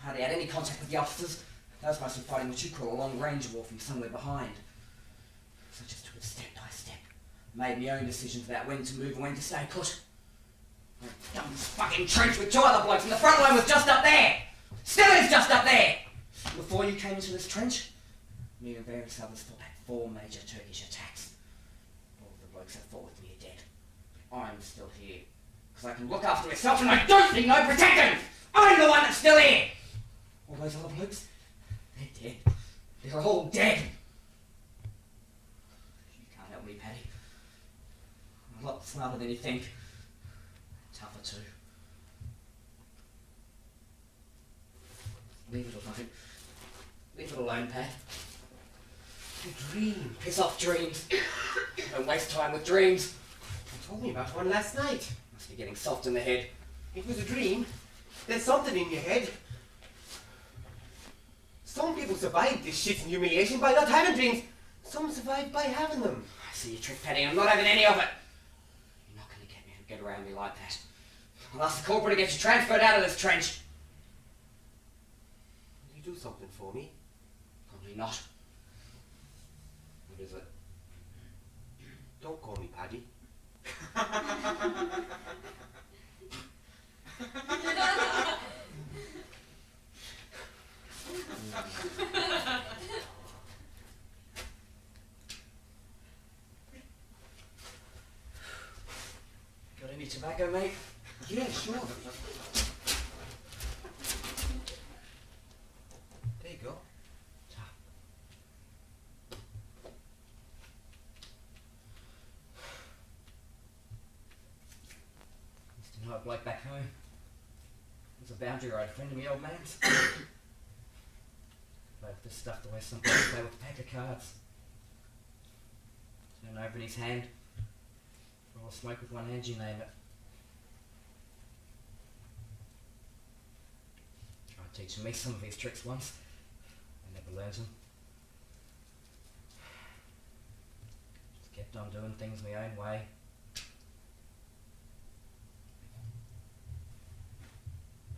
I hardly had any contact with the officers. They was mostly fighting what you call a long-range war from somewhere behind. So I just took it step by step. Made my own decisions about when to move and when to stay put. I went down this fucking trench with 2 other blokes and the front line was just up there. Still is just up there. Before you came into this trench, me and various others fought back 4 major Turkish attacks. All of the blokes that fought with me are dead. I'm still here. Because I can look after myself and I don't need no protection! I'm the one that's still here! All those other blokes, they're dead. They're all dead. You can't help me, Paddy. I'm a lot smarter than you think. Tougher too. Leave it alone. Leave it alone, Pat. A dream. Piss off dreams. Don't waste time with dreams. You told me about one last night. Must be getting soft in the head. It was a dream. There's something in your head. Some people survive this shit and humiliation by not having dreams. Some survive by having them. I see your trick, Paddy. I'm not having any of it. You're not going to get me to get around me like that. I'll ask the corporal to get you transferred out of this trench. Will you do something for me? Probably not. What is it? Don't call me Paddy. Got any of tobacco, mate? Yeah, sure. There you go. Used to know a bloke back home. It was a boundary road friend of me old man's. Bloke just stuffed away some place play with a pack of cards. Turned over in his hand. Roll of smoke with one hand, you name it. Tried teaching me some of his tricks once. I never learned them. Just kept on doing things my own way.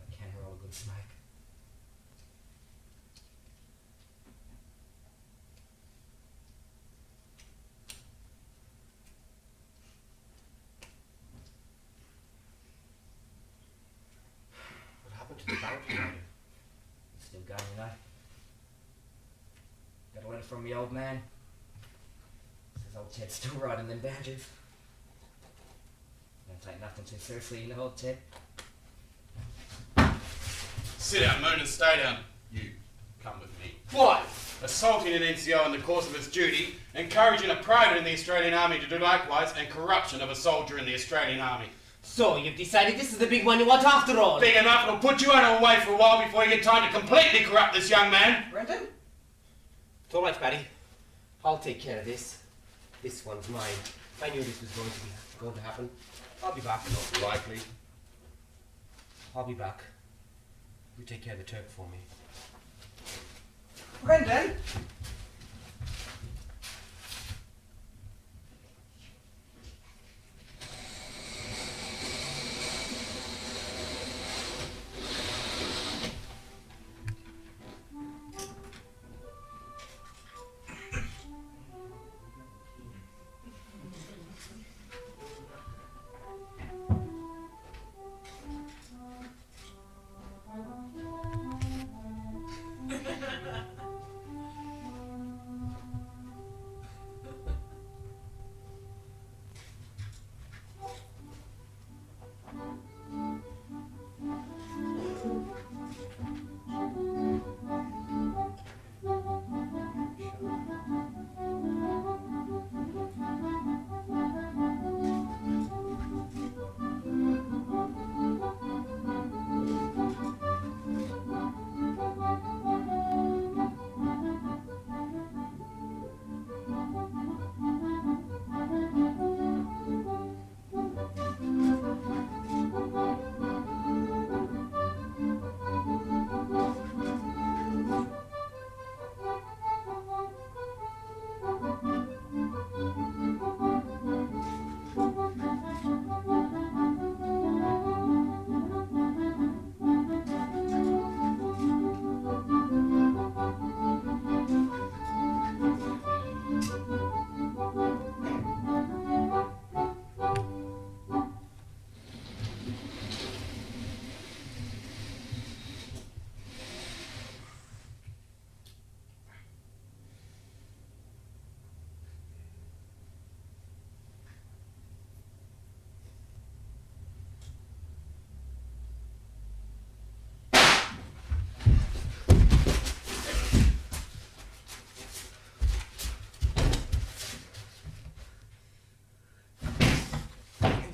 I can roll a good smoke. What happened to the bounty rider? It's still going, you know. Got a letter from me old man. Says old Ted's still riding them boundaries. Don't take nothing too seriously, you know, old Ted. Sit down, Moon, and stay down. You, come with me. Why? Assaulting an NCO in the course of its duty, encouraging a private in the Australian Army to do likewise, and corruption of a soldier in the Australian Army. So, you've decided this is the big one you want after all? Big enough, it'll put you out of the way for a while before you get time to completely corrupt this young man. Brendan? It's all right, Paddy. I'll take care of this. This one's mine. I knew this was going to happen. I'll be back. Not likely. I'll be back. You take care of the Turk for me. Brendan!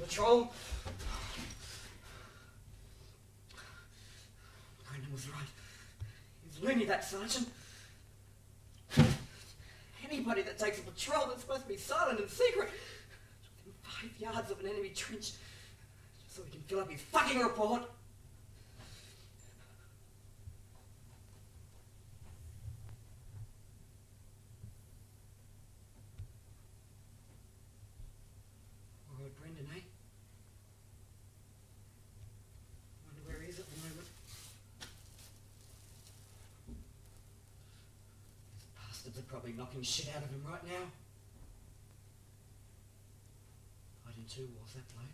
Patrol? Brendan was right. He's loony, that sergeant. Anybody that takes a patrol that's supposed to be silent and secret, within 5 yards of an enemy trench, just so he can fill up his fucking report. Poor old Brendan, eh? Wonder where he is at the moment. These bastards are probably knocking shit out of him right now. Died in 2 wars, that bloke.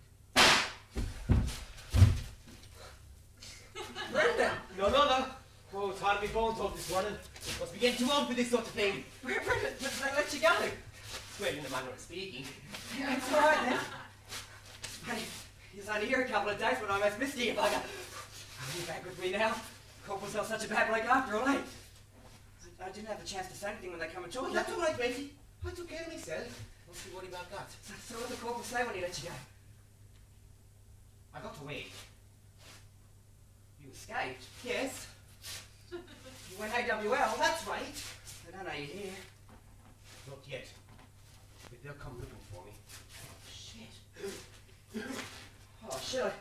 Brendan! No. Oh, it's hard to be born talk this morning. Must be getting too old for this sort of thing. Brendan, they let you go. Well, in the manner of speaking. Yeah, it's all right then. Hey, He was only here a couple of days when I almost missed you, bugger. Are you back with me now? Corporal's not such a bad bloke after all, eh? I didn't have the chance to say anything when they come and talk. Oh, that's all right, matey. I took care of myself. Don't you worry about that. So what did the corporal say when he let you go? I got away. You escaped? Yes, You went AWL? that's right. They don't know you're here. Not yet. But they'll come looking for me. Shit. Oh, shit, I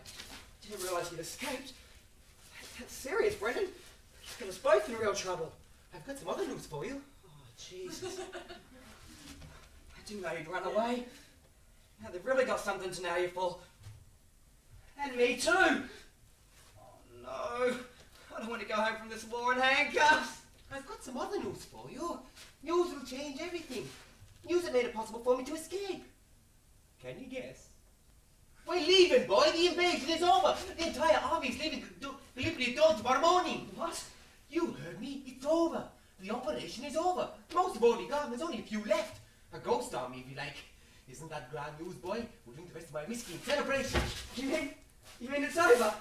didn't realise you'd escaped. That's serious, Brendan. You've got us both in real trouble. I've got some other news for you. Oh, Jesus. I didn't know you'd run away. Now they've really got something to nail you for. And me too. Oh, no. I don't want to go home from this war in handcuffs. I've got some other news for you. News will change everything. News that made it possible for me to escape. Can you guess? We're leaving, boy. The invasion is over. The entire army's leaving Gallipoli at dawn tomorrow morning. What? You heard me. It's over. The operation is over. Most have already gone. There's only a few left. A ghost army, if you like. Isn't that grand news, boy? We'll drink the rest of my whiskey in celebration. You mean it's over?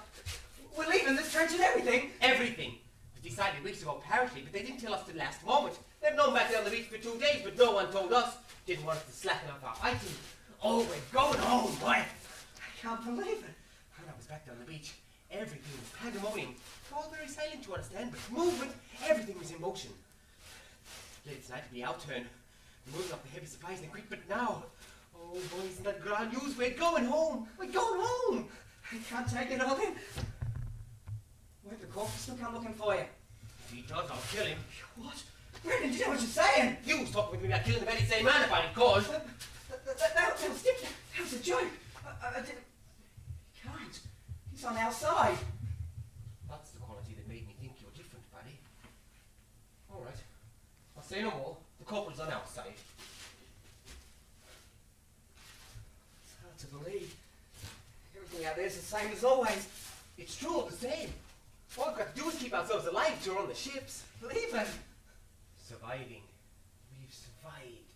We're leaving this trench and everything? Everything. It was decided weeks ago, apparently, but they didn't tell us the last moment. They've known back there on the beach for 2 days, but no one told us. Didn't want us to slacken up our fighting. Oh, we're going home, boy. I can't believe it. When I was back there on the beach, everything was pandemonium. All very silent, you understand, but movement, everything was in motion. Late tonight will be our turn. We're moving up the heavy supplies and equipment now. Oh, boy, isn't that grand news? We're going home. We're going home. I can't take it all in. Wait, the corporal still come looking for you. If he does, I'll kill him. What? Brendan, do you know what you're saying? You was talking with me about killing the very same man if I cause. That was a joke. I didn't... You can't. He's on our side. That's the quality that made me think you're different, Paddy. All right. I'll say no more. The corporal's on our side. It's hard to believe. Everything out there's the same as always. It's true, all the same. All we've got to do is keep ourselves alive till we're on the ships. Believe it. Surviving. We've survived.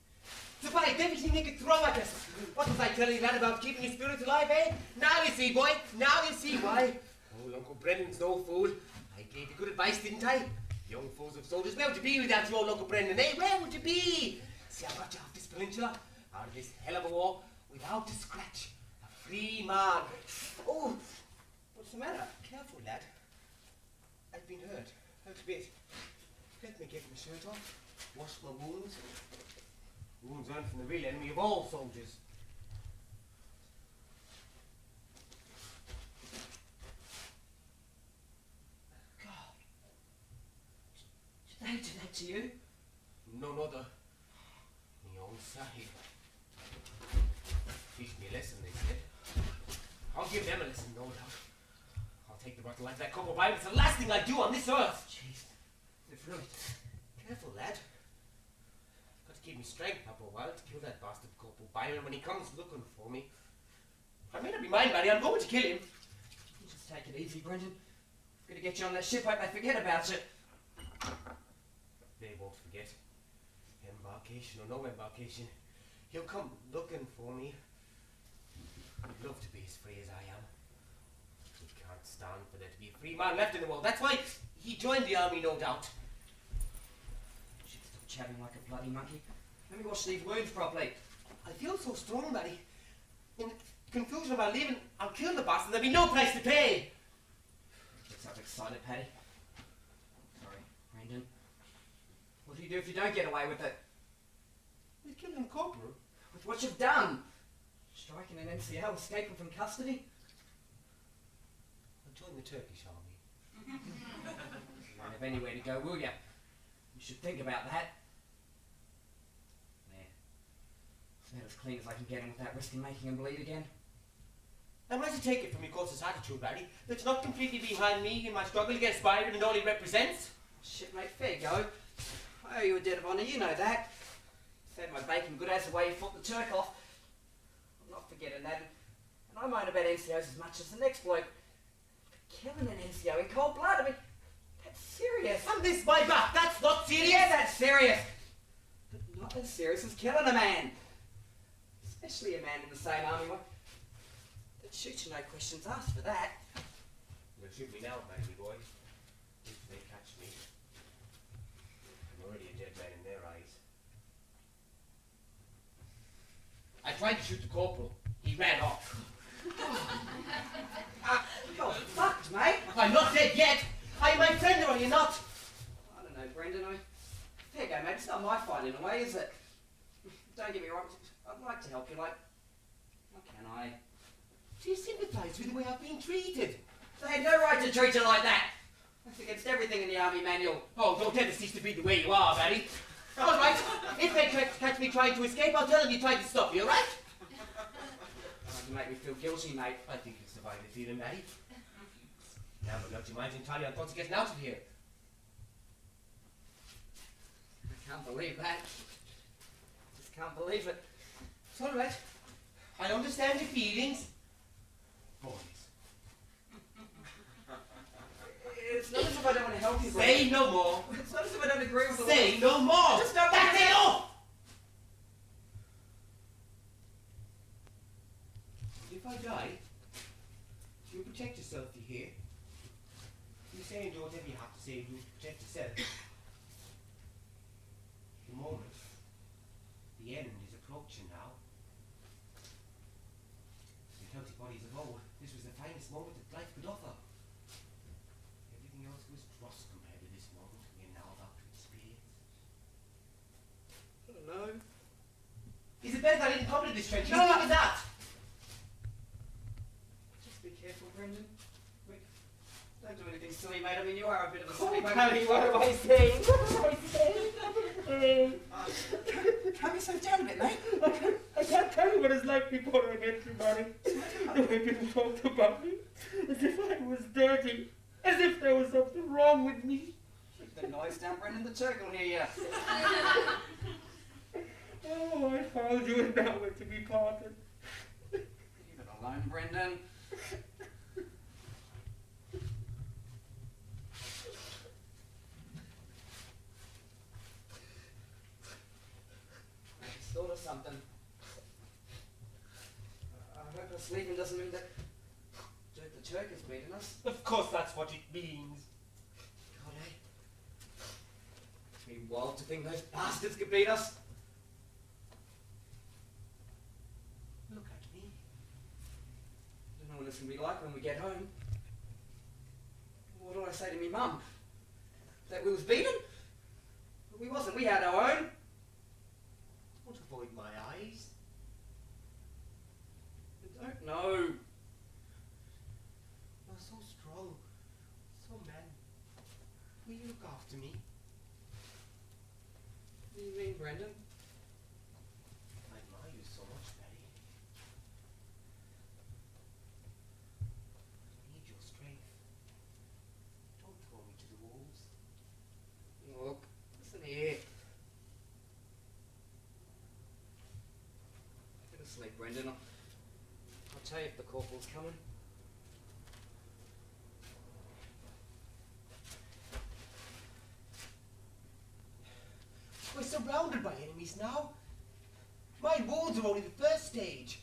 Survived everything they could throw at us. What was I telling you, lad, about keeping your spirits alive, eh? Now you see, boy. Now you see why. Oh, Uncle Brendan's no fool. I gave you good advice, didn't I? Young foes of soldiers, where would you be without your old Uncle Brendan, eh? Where would you be? See, I brought you off this peninsula, out of this hell of a war, without a scratch. A free man. Oh, what's the matter? Careful, lad. I've been hurt. Hurt a bit. Let me get my shirt off. Wash my wounds. Wounds earned from the real enemy of all soldiers. God. Did they do that to you? None other. My own sahib. Teach me a lesson, they said. I'll give them a lesson, no doubt. I'll take the rotten life of that couple by. It's the last thing I do on this earth. Jeez. It's really... Careful, lad. I've got to keep me strength up a while to kill that bastard Corporal Byron when he comes looking for me. I may not be mine, buddy. I'm going to kill him. You just take it easy, Brendan. I'm going to get you on that ship, hope they forget about it. They won't forget. Embarkation or no embarkation, he'll come looking for me. He'd love to be as free as I am. He can't stand for there to be a free man left in the world. That's why he joined the army, no doubt. You should stop chatting like a bloody monkey. Let me wash these wounds properly. I feel so strong, buddy. In the confusion about leaving, I'll kill the bastard. There'll be no price to pay. Get so excited, Paddy. Sorry, Brendan. What do you do if you don't get away with it? We're killing the corporal. With what you've done? Striking an NCO, escaping from custody? I'll join the Turkish army. You won't have anywhere to go, will you? You should think about that. There. It's about as clean as I can get him without risking making him bleed again. I'm ready to take it from your course's attitude, Barry. That's not completely behind me in my struggle against Byron and all he represents. Shipmate, fair go. I owe you a debt of honour, you know that. Saved my bacon good as the way you fought the Turk off. I'm not forgetting that. And I moan about NCOs as much as the next bloke. But killing an NCO in cold blood, I mean, that's serious. And this, my back, that's not serious. Yeah, that's serious. But not as serious as killing a man. Especially a man in the same army. I'd shoot you, no questions asked for that. They'll shoot me now, baby boy. If they catch me. I'm already a dead man in their eyes. I tried to shoot the corporal. He ran off. You're fucked, mate. I'm not dead yet. I'm my friend, or are you not? I don't know, Brendan. There you go, mate. It's not my fight in a way, is it? Don't get me wrong. I'd like to help you, like... How can I? Do you sympathise with the way I've been treated? They had no right to treat you like that. That's against everything in the army manual. Oh, don't ever cease to be the way you are, Barry. All right. If they catch me trying to escape, I'll tell them you tried to stop me, all right? You make me feel guilty, mate. I think you'll survive the feeling, Barry. Now, but not your mind's entirely on thoughts of getting out of here. I can't believe that. Just can't believe it. It's all right. I understand your feelings. Boys. It's not as if I don't want to help you, Say Brendan. no more. It's not as if I don't agree with the Say no more. Just don't That's want it all. If I die, you'll protect yourself, you hear? You say and do whatever you have to say, you protect yourself. The moment, the end is approaching now. The healthy bodies of old, this was the finest moment that life could offer. Everything else was dross compared to this moment we are now about to experience. I don't know. Is it better that I didn't come to this trench? No, You think of that? Just be careful, Brendan. Don't do anything silly, mate. I mean, you are a bit of a silly mate. What have I said? Calm yourself down a bit, mate. I can't tell you what it's like before I met you, Barry. The way people talked about me, as if I was dirty, as if there was something wrong with me. Keep the noise down, Brendan. The Turk will hear you. Oh, I found you and now we're to be parted. Leave it alone, Brendan. Thought of something. I hope us leaving doesn't mean that the Turk is beating us. Of course that's what it means. God, eh? It'd be wild to think those bastards could beat us. Look at me. I don't know what it's going to be like when we get home. What do I say to me mum? That we was beaten? We wasn't. We had our own. Don't avoid my eyes. I don't know. You're so strong, so man. Will you look after me? What do you mean, Brendan? I admire you so much, Barry. I need your strength. Don't throw me to the wolves. Look, listen here. Go to sleep, Brendan. I'll tell you if the corporal's coming. We're surrounded by enemies now. My wounds are only the first stage.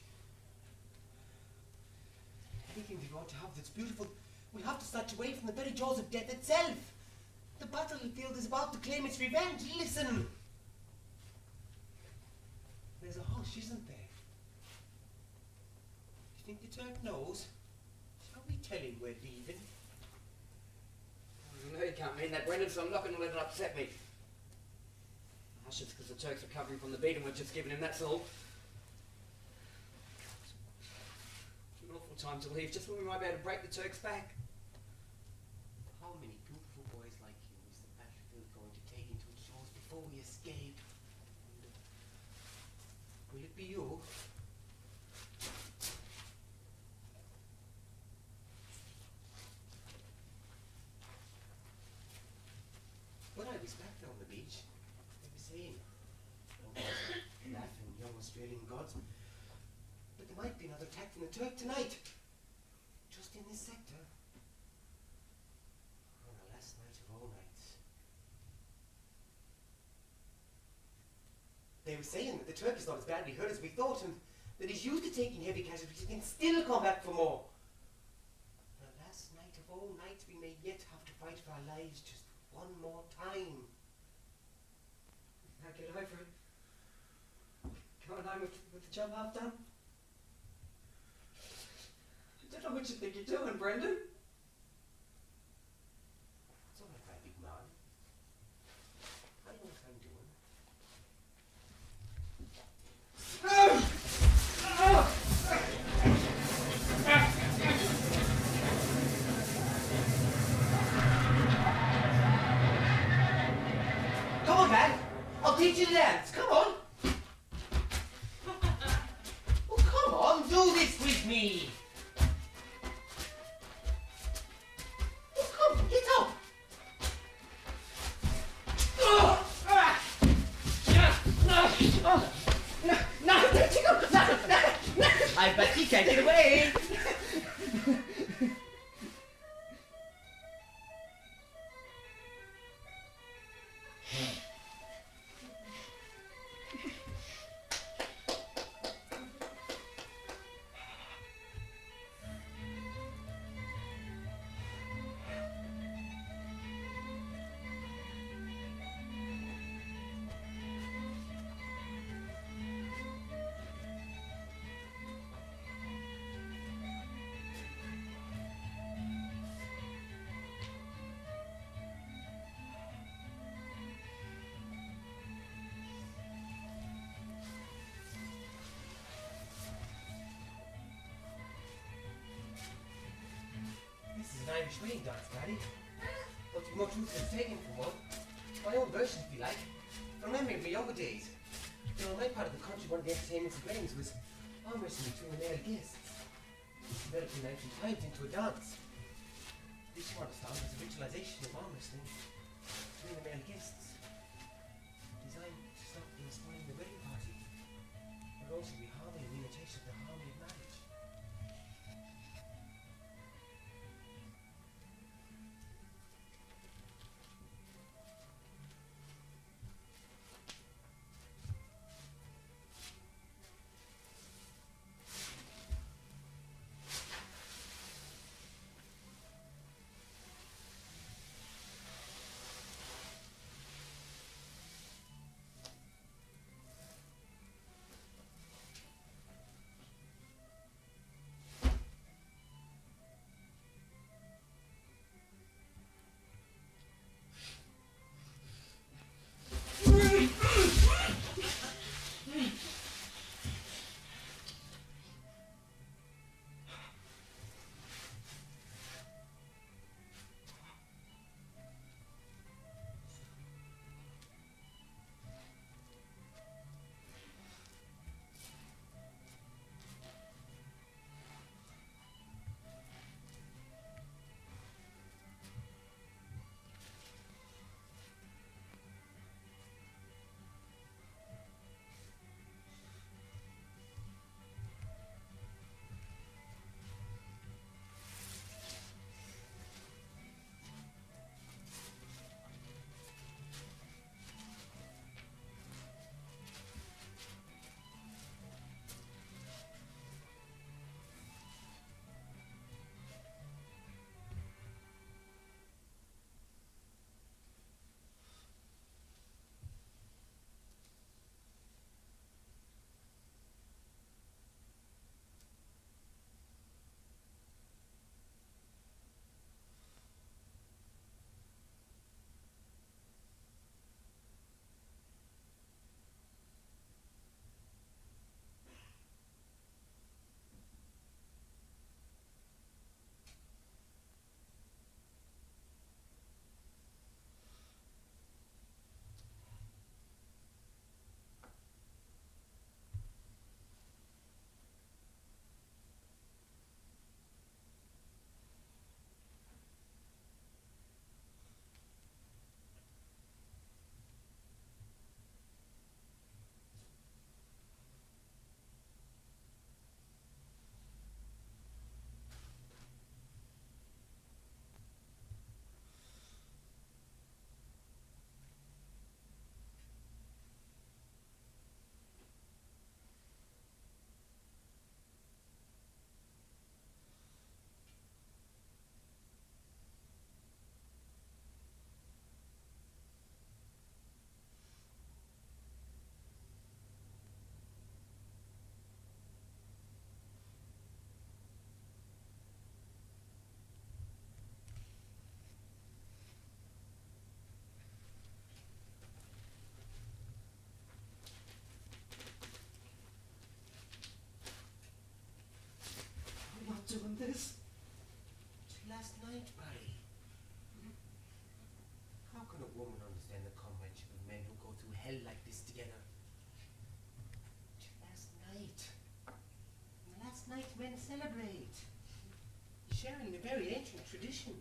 Anything we want to have that's beautiful, we have to snatch away from the very jaws of death itself. The battlefield is about to claim its revenge. Listen. There's a hush, isn't there? You think the Turk knows? Shall we tell him we're leaving? No, you can't mean that, Brendan, so I'm not going to let it upset me. Hush, it's because the Turk's recovering from the beat and we've just given him, that's all. It's an awful time to leave, just when we might be able to break the Turk's back. How many beautiful boys like you is the battlefield going to take into its jaws before we escape? Will it be you? When I was back there on the beach, they were saying, laughing young Australian gods, but there might be another attack from the Turk tonight, just in this sector. On the last night of all nights. They were saying that the Turk is not as badly hurt as we thought, and that is used to taking heavy casualties can still come back for more. The last night of all nights, we may yet have to fight for our lives just one more time. Now get over it. Coming home with the job half done. I don't know what you think you're doing, Brendan. It's all right, big man. I know what I'm doing. Come on, Dad. I'll teach you to dance. Come on. Oh, come on. Do this with me. Oh, come on. Get up. No, let you go. No. I bet you can't get away. This is an Irish wedding dance, Daddy. But you've much roots in taking for one. My own version, if you like. From memory of my younger days. You know, in my part of the country, one of the entertainments of weddings was arm wrestling between the male guests. It developed in ancient times into a dance. This, you understand, was a ritualization of arm wrestling between the male guests. Designed to stop them spoiling the wedding party. But also be harmony and imitation of the harmony of marriage. very ancient tradition.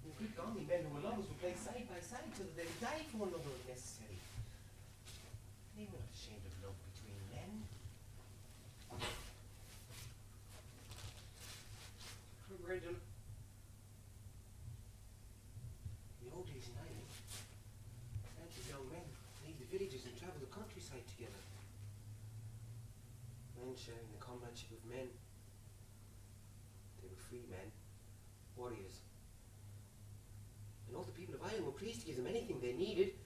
And good army men who were lovers would play side by side so that they would die for one another if necessary. They were not ashamed of love between men. Brendan. In the old days in Ireland, bands of young men leave the villages and travel the countryside together. Men sharing the comradeship of men. They were free men, warriors. And all the people of Ireland were pleased to give them anything they needed.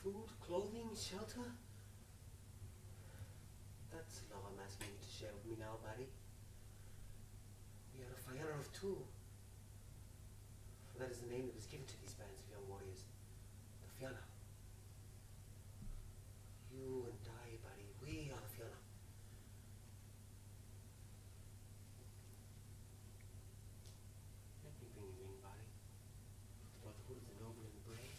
Food, clothing, shelter. That's the love I'm asking you to share with me now, Barry. We are a Fianna of two. For that is the name that was given to these bands of young warriors. The Fianna. You and I, Barry, we are the Fianna. Let me bring you in, Barry. The brotherhood of the noble and the brave.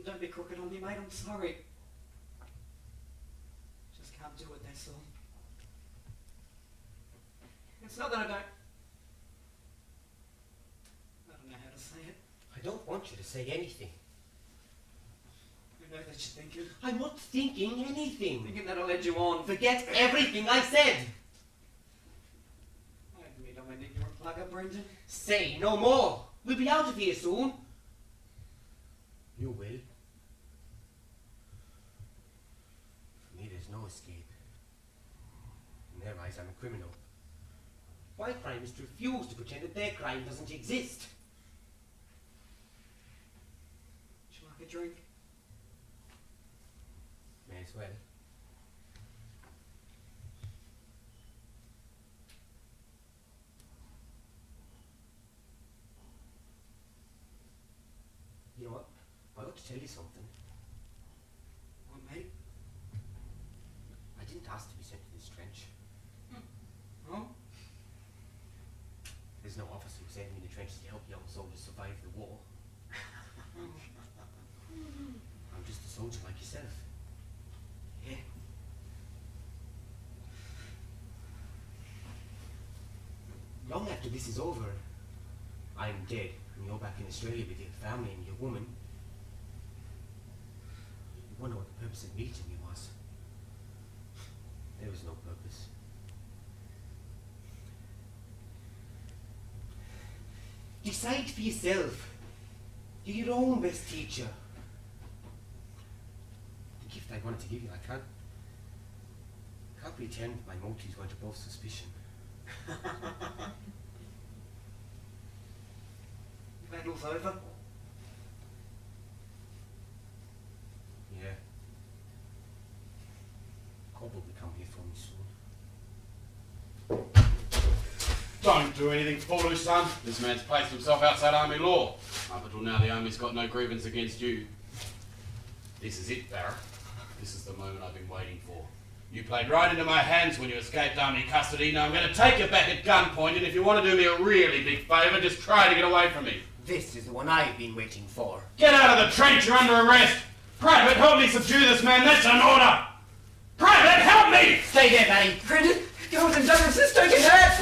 Don't be crooked on me, mate. I'm sorry. Just can't do it, that's all. It's not that I don't know how to say it. I don't want you to say anything. I know that you're thinking. I'm not thinking anything. Thinking that I led you on. Forget everything I said. I admit I'm an ignorant plugger, Brendan. Say no more. We'll be out of here soon. You will. For me, there's no escape. In their eyes, I'm a criminal. My crime is to refuse to pretend that their crime doesn't exist. Would you like a drink? May as well. You know what? I ought to tell you something. What, mate? I didn't ask to be sent to this trench. Oh? There's no officer who sent me in the trenches to help young soldiers survive the war. I'm just a soldier like yourself. Yeah. Long after after this is over, I'm dead, and you're back in Australia with your family and your woman, you wonder what the purpose of meeting me was. There was no purpose. Decide for yourself. You're your own best teacher. The gift I wanted to give you, I can't pretend my motives weren't above suspicion. Battle's over. Yeah. Cobb will be coming here for me soon. Don't do anything foolish, son. This man's placed himself outside army law. Up until now, the army's got no grievance against you. This is it, Barra. This is the moment I've been waiting for. You played right into my hands when you escaped army custody. Now I'm going to take you back at gunpoint, and if you want to do me a really big favour, just try to get away from me. This is the one I've been waiting for. Get out of the trench, you're under arrest! Private, help me subdue this man, that's an order! Private, help me! Stay there, buddy. Brendan, go with him, don't resist, don't get hurt!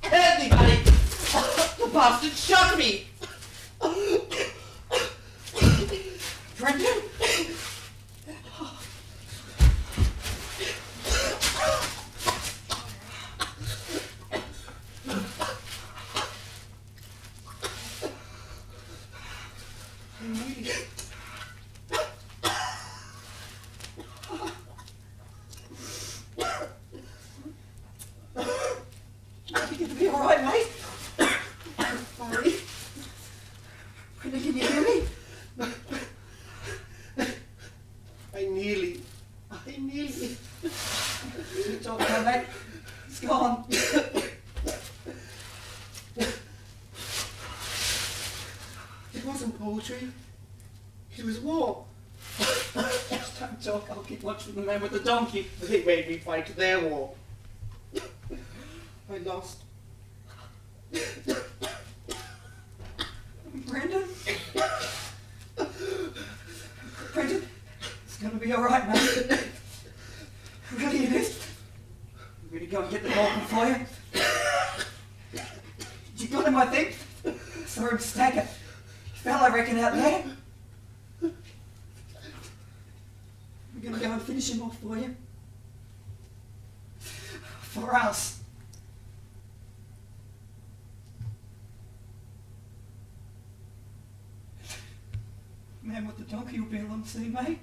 Help me, buddy! The bastard shot me! Brendan? You're gonna be alright, mate? Sorry. Brendan, can you hear me? I nearly. It's okay, mate. It's gone. It wasn't poetry. It was war. Just don't talk, I'll keep watching the man with the donkey. They made me fight their war. I lost. Brendan? Brendan? It's gonna be alright, mate. Really it is. I'm gonna go and get the Vulcan for you. You got him, I think? Saw him stagger. He fell, I reckon, out there. We're gonna go and finish him off for you. For us. Man with the donkey will be along soon, mate.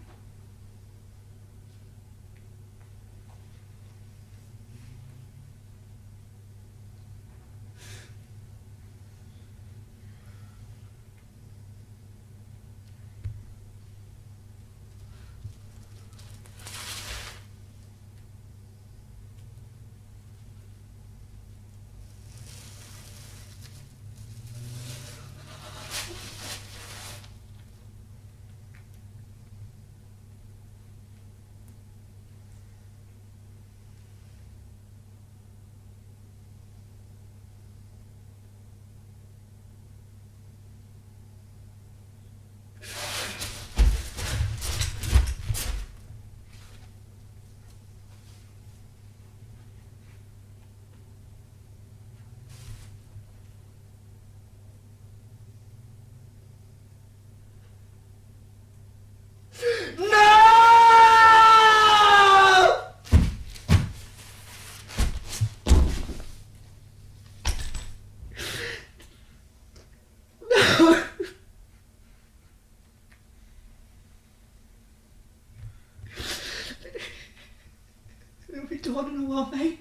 It'll be dawn in a while, mate.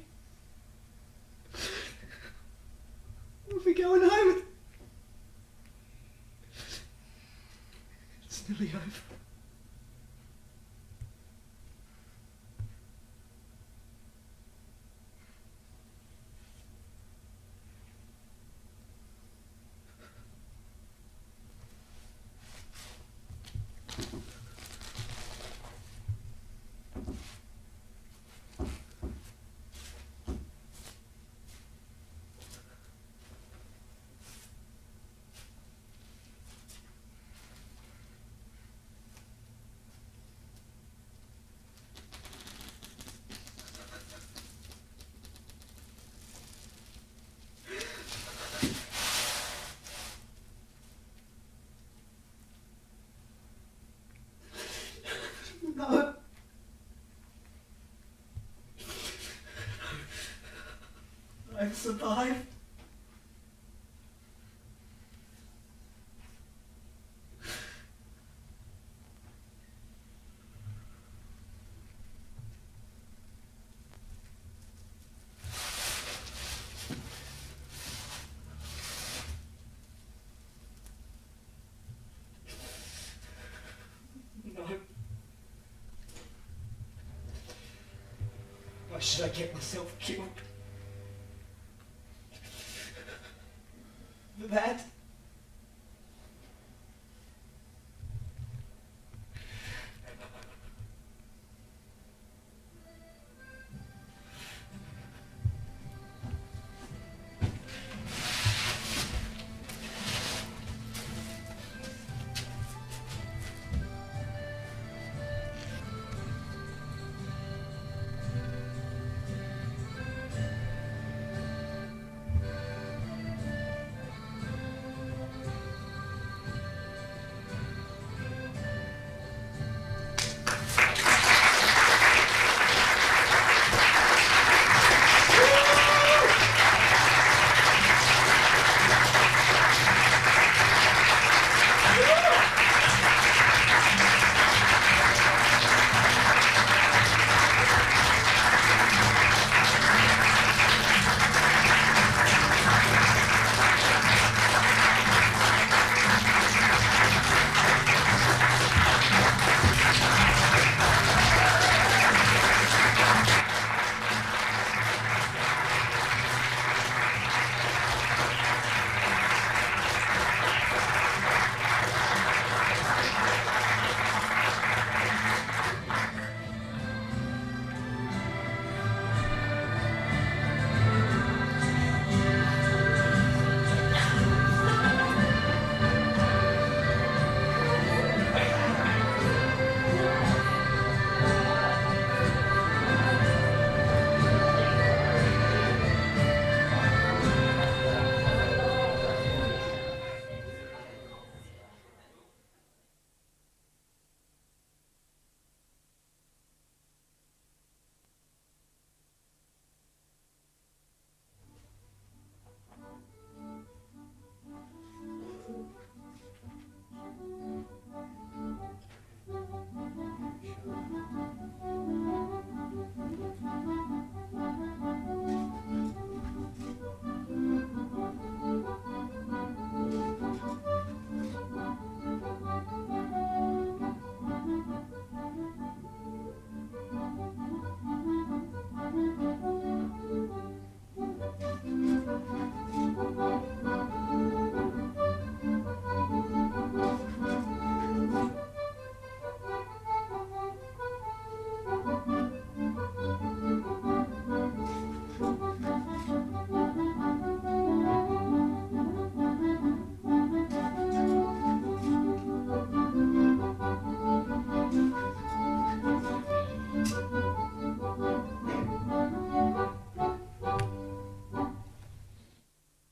We'll be going home. It's nearly over. should I get myself killed? For that?